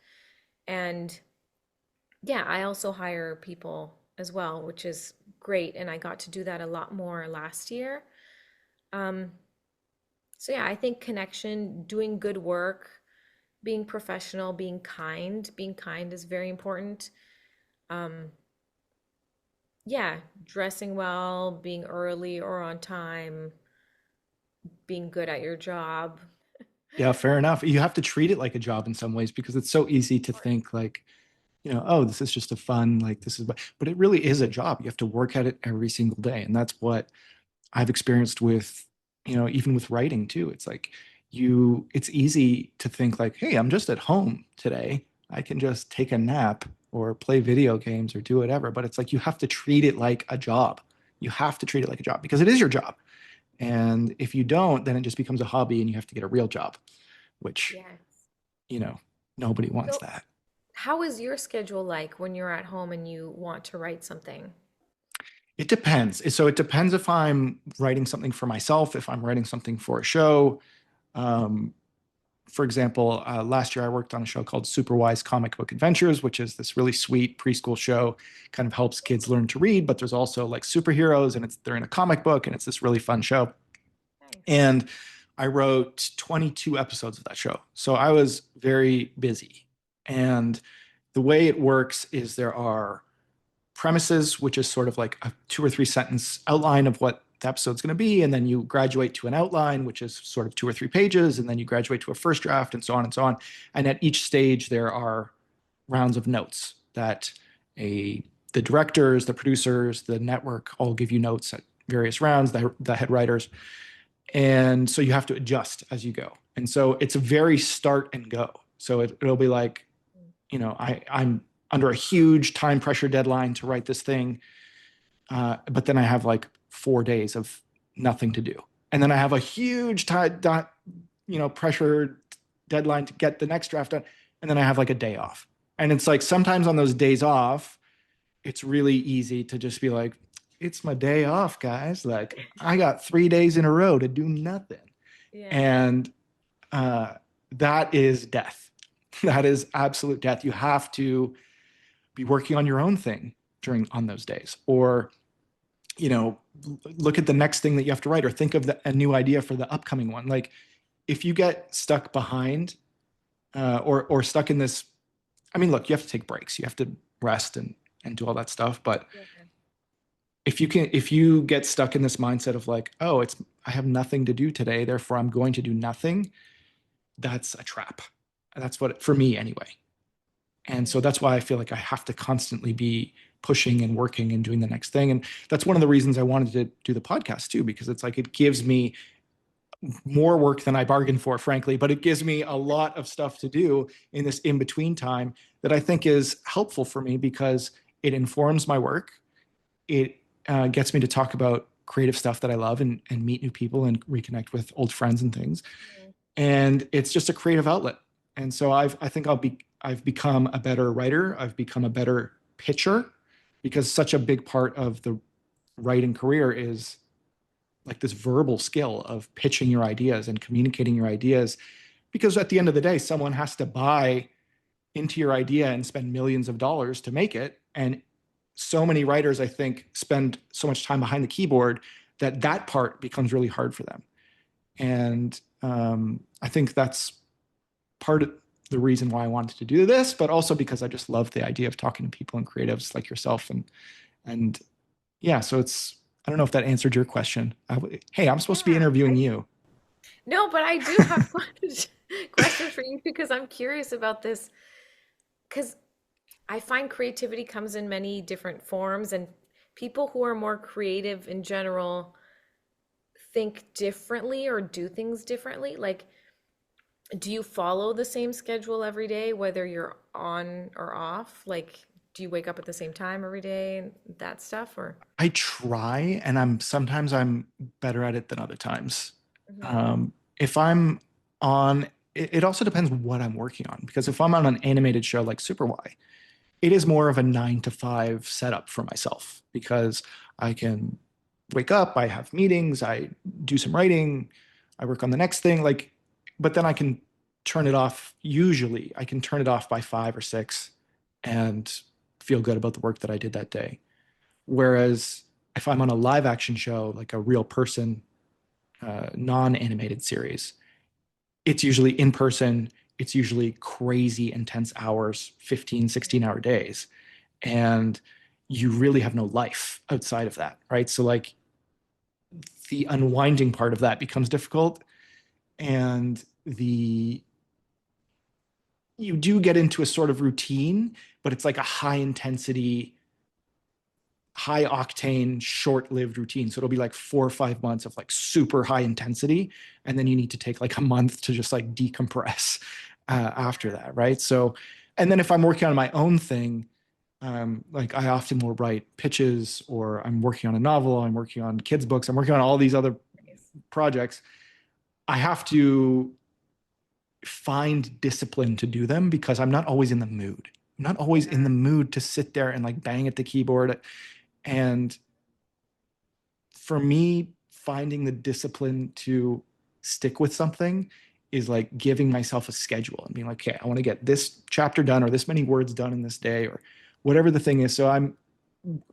And yeah, I also hire people as well, which is great. And I got to do that a lot more last year. Um, so yeah, I think connection, doing good work, being professional, being kind is very important. Um, yeah, dressing well, being early or on time, being good at your job. Yeah, fair enough. You have to treat it like a job in some ways because it's so easy to think like, oh, this is just a fun, like this is, but it really is a job. You have to work at it every single day. And that's what I've experienced with, even with writing too. It's like it's easy to think like, hey, I'm just at home today. I can just take a nap or play video games or do whatever. But it's like you have to treat it like a job. You have to treat it like a job because it is your job. And if you don't, then it just becomes a hobby and you have to get a real job, which, Yes. you know, nobody wants So, that. how is your schedule like when you're at home and you want to write something? It depends. So it depends if I'm writing something for myself, if I'm writing something for a show. Um, for example, last year I worked on a show called Superwise Comic Book Adventures, which is this really sweet preschool show, kind of helps kids learn to read, but there's also like superheroes and they're in a comic book and it's this really fun show. Nice. And I wrote 22 episodes of that show. So I was very busy. And the way it works is there are premises, which is sort of like a 2 or 3 sentence outline of what the episode's going to be. And then you graduate to an outline, which is sort of 2 or 3 pages. And then you graduate to a first draft and so on and so on. And at each stage, there are rounds of notes that the directors, the producers, the network all give you notes at various rounds, the head writers. And so you have to adjust as you go. And so it's a very start and go. So it'll be like, I'm under a huge time pressure deadline to write this thing. But then I have like 4 days of nothing to do. And then I have a huge pressure deadline to get the next draft done. And then I have like a day off. And it's like sometimes on those days off, it's really easy to just be like, it's my day off, guys. Like I got 3 days in a row to do nothing. Yeah. And that is death. That is absolute death. You have to be working on your own thing on those days, or look at the next thing that you have to write, or think of a new idea for the upcoming one. Like if you get stuck behind, or stuck in this, I mean, look, you have to take breaks, you have to rest and do all that stuff. But Yeah. if you get stuck in this mindset of like, oh, I have nothing to do today, therefore I'm going to do nothing, that's a trap. That's what, for me anyway. And so Mm. that's why I feel like I have to constantly be pushing and working and doing the next thing. And that's one of the reasons I wanted to do the podcast too, because it's like it gives me more work than I bargained for, frankly, but it gives me a lot of stuff to do in this in between time that I think is helpful for me because it informs my work. It gets me to talk about creative stuff that I love and meet new people and reconnect with old friends and things. Mm. And it's just a creative outlet. And so I think I've become a better writer. I've become a better pitcher because such a big part of the writing career is like this verbal skill of pitching your ideas and communicating your ideas. Because at the end of the day, someone has to buy into your idea and spend millions of dollars to make it. And so many writers, I think, spend so much time behind the keyboard that part becomes really hard for them. And I think that's part of the reason why I wanted to do this, but also because I just love the idea of talking to people and creatives like yourself. And yeah, so I don't know if that answered your question. Hey, I'm supposed to be Yeah. interviewing you. No, but I do have questions for you because I'm curious about this. Because I find creativity comes in many different forms, and people who are more creative in general think differently or do things differently. Like, do you follow the same schedule every day, whether you're on or off? Like, do you wake up at the same time every day and that stuff? Or I try, and I'm better at it than other times. Mhm. If I'm on, it also depends what I'm working on, because if I'm on an animated show like Super Y, it is more of a 9 to 5 setup for myself, because I can wake up, I have meetings, I do some writing, I work on the next thing, like, but then I can turn it off. Usually I can turn it off by 5 or 6 and feel good about the work that I did that day. Whereas if I'm on a live action show, like a real person, non-animated series, it's usually in person. It's usually crazy intense hours, 15, 16-hour days. And you really have no life outside of that, right? So like the unwinding part of that becomes difficult. And you do get into a sort of routine, but it's like a high intensity, high octane, short-lived routine. So it'll be like 4 or 5 months of like super high intensity, and then you need to take like a month to just like decompress after that, right? So, and then if I'm working on my own thing, like I often will write pitches, or I'm working on a novel, I'm working on kids' books, I'm working on all these other projects. I have to find discipline to do them because I'm not always in the mood. I'm not always in the Yeah. mood to sit there and like bang at the keyboard. And for me, finding the discipline to stick with something is like giving myself a schedule and being like, okay, I want to get this chapter done or this many words done in this day or whatever the thing is. So I'm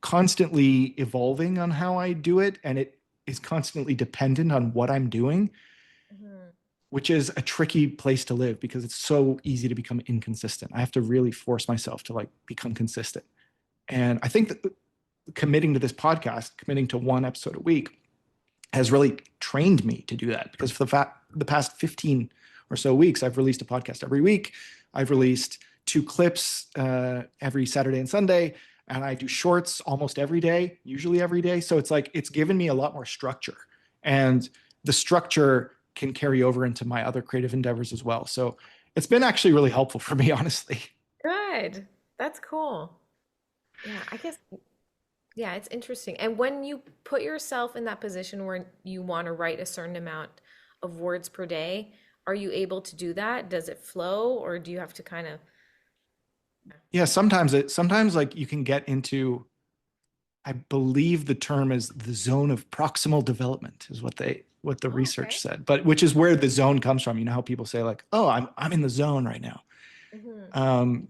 constantly evolving on how I do it, and it is constantly dependent on what I'm doing, Mhm. which is a tricky place to live because it's so easy to become inconsistent. I have to really force myself to like become consistent. And I think that committing to this podcast, committing to one episode a week, has really trained me to do that, because for the past 15 or so weeks, I've released a podcast every week. I've released 2 clips every Saturday and Sunday, and I do shorts almost every day, usually every day. So it's like, it's given me a lot more structure, and the structure can carry over into my other creative endeavors as well. So it's been actually really helpful for me, honestly. Good. That's cool. Yeah, I guess, yeah, it's interesting. And when you put yourself in that position where you want to write a certain amount of words per day, are you able to do that? Does it flow, or do you have to kind of, Yeah, sometimes like you can get into, I believe the term is the zone of proximal development is what the oh, research okay. said, but which is where the zone comes from. You know how people say like, oh, I'm in the zone right now. Hmm. Um,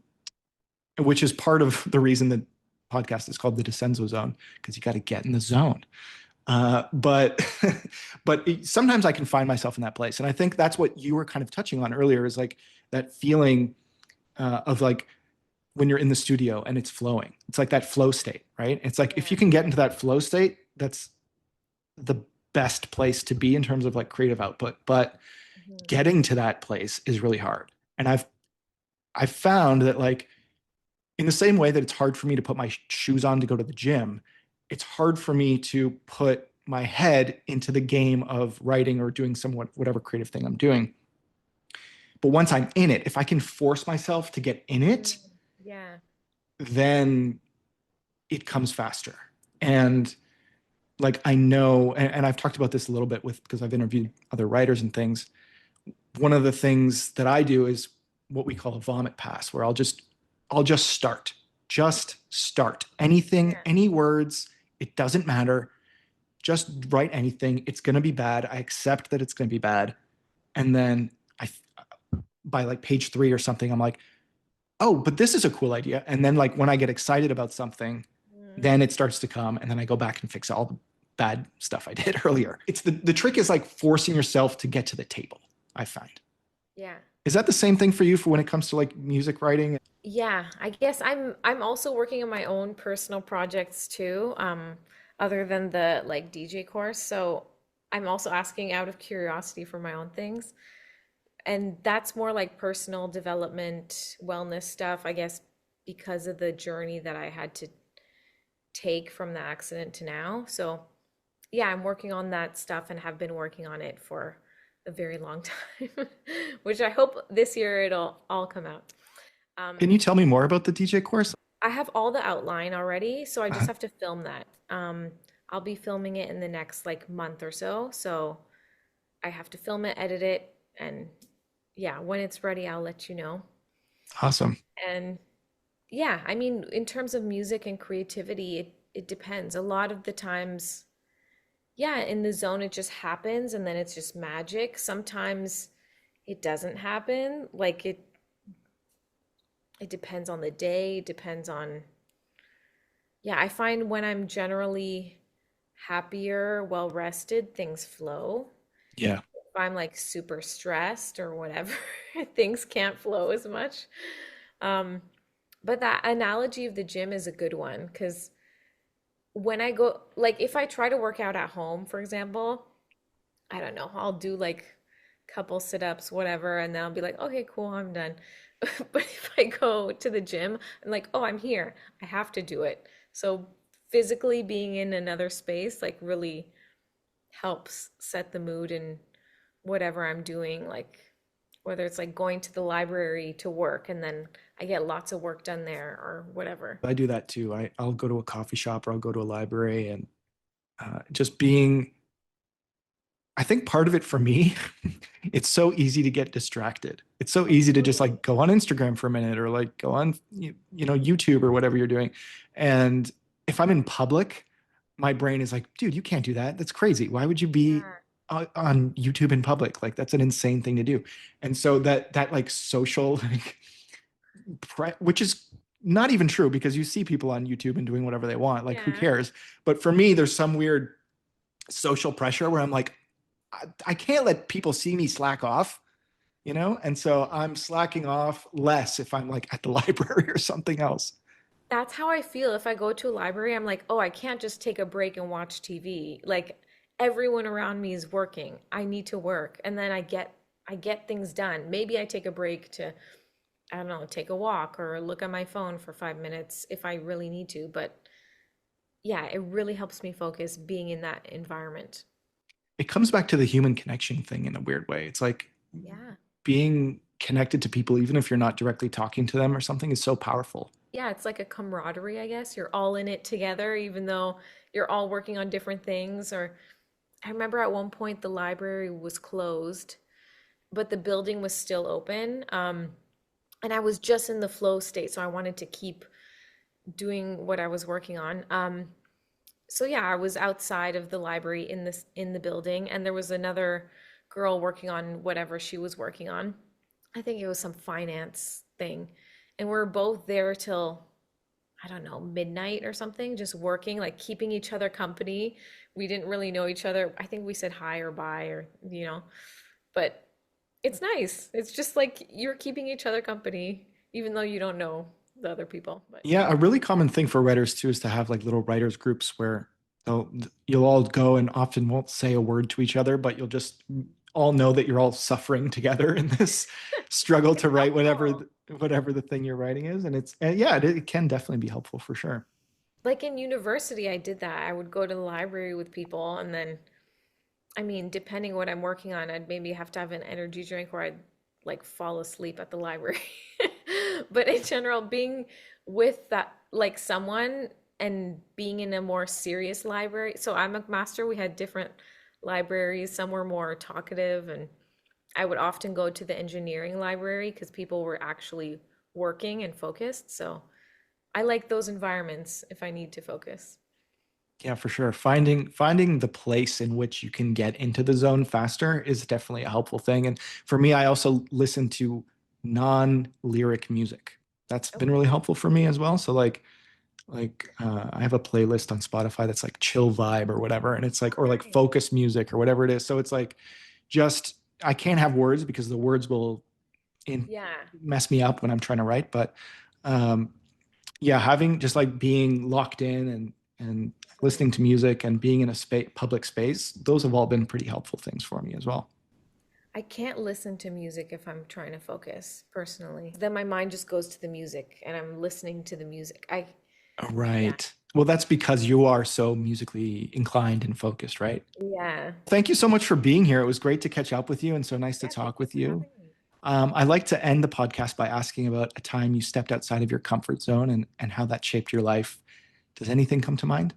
which is part of the reason that podcast is called the Descenso Zone, because you got to get in the zone. But but sometimes I can find myself in that place, and I think that's what you were kind of touching on earlier, is like that feeling of like when you're in the studio and it's flowing. It's like that flow state, right? It's like if Yeah. you can get into that flow state, that's the best place to be in terms of like creative output. But Hmm. getting to that place is really hard. And I've found that like in the same way that it's hard for me to put my shoes on to go to the gym, it's hard for me to put my head into the game of writing or doing somewhat whatever creative thing I'm doing. But once I'm in it, if I can force myself to get in Mm. it, Yeah. then it comes faster. And like I know, and I've talked about this a little bit with, because I've interviewed other writers and things. One of the things that I do is what we call a vomit pass, where I'll just start anything, Yeah. any words. It doesn't matter. Just write anything. It's going to be bad. I accept that it's going to be bad. And then I, by like page 3 or something, I'm like, oh, but this is a cool idea. And then like when I get excited about something, Mm. then it starts to come, and then I go back and fix all the bad stuff I did earlier. It's the trick is like forcing yourself to get to the table, I find. Yeah. Is that the same thing for you for when it comes to like music writing? Yeah, I guess I'm also working on my own personal projects too, other than the like DJ course. So I'm also asking out of curiosity for my own things. And that's more like personal development, wellness stuff, I guess, because of the journey that I had to take from the accident to now. So yeah, I'm working on that stuff and have been working on it for a very long time, which I hope this year it'll all come out. Um, Can you tell me more about the DJ course? I have all the outline already, so I just Uh, have to film that. I'll be filming it in the next like month or so. So I have to film it, edit it, and yeah, when it's ready, I'll let you know. awesome. And yeah, I mean, in terms of music and creativity, it depends. A lot of the times, yeah, in the zone it just happens and then it's just magic. Sometimes it doesn't happen. Like it depends on the day, it depends on yeah, I find when I'm generally happier, well rested, things flow. Yeah. If I'm like super stressed or whatever, things can't flow as much. Um, but that analogy of the gym is a good one because when I go, like if I try to work out at home, for example, I don't know, I'll do like couple sit-ups, whatever, and then I'll be like, okay, cool, I'm done. But if I go to the gym, I'm like, oh, I'm here. I have to do it. So physically being in another space like really helps set the mood in whatever I'm doing, like whether it's like going to the library to work and then I get lots of work done there or whatever. I do that too. I'll go to a coffee shop or I'll go to a library and just being, I think part of it for me, it's so easy to get distracted. It's so easy to just like go on Instagram for a minute or like go on, YouTube or whatever you're doing. And if I'm in public, my brain is like, dude, you can't do that. That's crazy. Why would you be Yeah. on YouTube in public? Like that's an insane thing to do. And so that like social, like, which is not even true because you see people on YouTube and doing whatever they want. Like who Yeah. cares? But for me, there's some weird social pressure where I'm like, I can't let people see me slack off, And so I'm slacking off less if I'm like at the library or something else. That's how I feel if I go to a library. I'm like, oh, I can't just take a break and watch TV. Like everyone around me is working. I need to work. And then I get things done. Maybe I take a break to, I don't know, take a walk or look at my phone for 5 minutes if I really need to. But yeah, it really helps me focus being in that environment. It comes back to the human connection thing in a weird way. It's like Yeah. being connected to people, even if you're not directly talking to them or something, is so powerful. Yeah, it's like a camaraderie, I guess. You're all in it together, even though you're all working on different things. Or I remember at one point the library was closed, but the building was still open. And I was just in the flow state, so I wanted to keep doing what I was working on. So yeah, I was outside of the library in the building, and there was another girl working on whatever she was working on. I think it was some finance thing. And we're both there till, I don't know, midnight or something, just working, like keeping each other company. We didn't really know each other. I think we said hi or bye or, but it's nice. It's just like you're keeping each other company, even though you don't know the other people. But Yeah, a really common thing for writers too is to have like little writers groups where they'll, you'll all go and often won't say a word to each other, but you'll just all know that you're all suffering together in this struggle it's to write helpful. whatever the thing you're writing is. And yeah, it can definitely be helpful for sure. Like in university, I did that. I would go to the library with people, and then, I mean, depending what I'm working on, I'd maybe have to have an energy drink or I'd like fall asleep at the library. But in general, being with that, like someone and being in a more serious library. So I'm a master, we had different libraries. Some were more talkative, and I would often go to the engineering library because people were actually working and focused. So I like those environments if I need to focus. Yeah, for sure. Finding the place in which you can get into the zone faster is definitely a helpful thing. And for me, I also listen to non-lyric music. That's been really helpful for me as well. So I have a playlist on Spotify that's like chill vibe or whatever, and it's like Oh, or like nice. focus music or whatever it is. So it's like just I can't have words because the words will in Yeah. mess me up when I'm trying to write. But um, yeah, having just like being locked in and listening to music and being in a public space, those have all been pretty helpful things for me as well. I can't listen to music if I'm trying to focus personally. Then my mind just goes to the music and I'm listening to the music. Yeah. Right. Well, that's because you are so musically inclined and focused, right? Yeah. Thank you so much for being here. It was great to catch up with you and so nice to Yeah. Thank talk you with for you. having me. I like to end the podcast by asking about a time you stepped outside of your comfort zone and how that shaped your life. Does anything come to mind?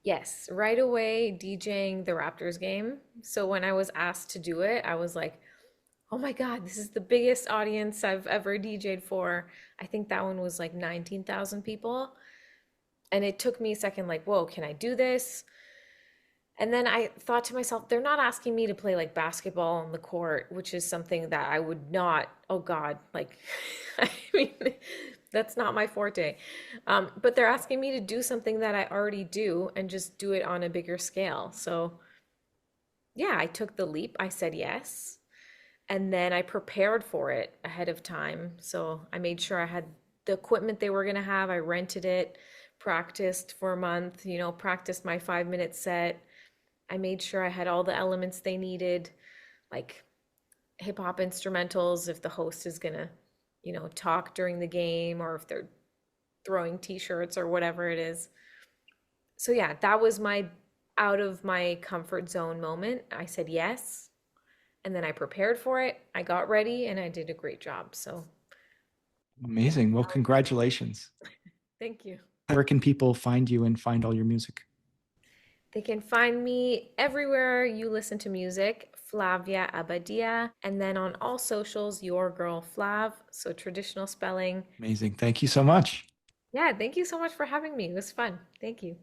Yes, right away DJing the Raptors game. So when I was asked to do it, I was like, oh my God, this is the biggest audience I've ever DJed for. I think that one was like 19,000 people. And it took me a second, like, whoa, can I do this? And then I thought to myself, they're not asking me to play like basketball on the court, which is something that I would not, oh God, like, I mean, that's not my forte. But they're asking me to do something that I already do and just do it on a bigger scale. So, yeah, I took the leap. I said yes. And then I prepared for it ahead of time. So I made sure I had the equipment they were going to have. I rented it, practiced for a month, practiced my 5 minute set. I made sure I had all the elements they needed, like hip hop instrumentals if the host is gonna, talk during the game or if they're throwing t-shirts or whatever it is. So yeah, that was my out of my comfort zone moment. I said yes, and then I prepared for it. I got ready and I did a great job. So yeah, Amazing. Well, that was my moment. congratulations. Thank you. Where can people find you and find all your music? They can find me everywhere you listen to music, Flavia Abadia, and then on all socials, YourGirlFlav, so traditional spelling. Amazing. Thank you so much. Yeah, thank you so much for having me. It was fun. Thank you.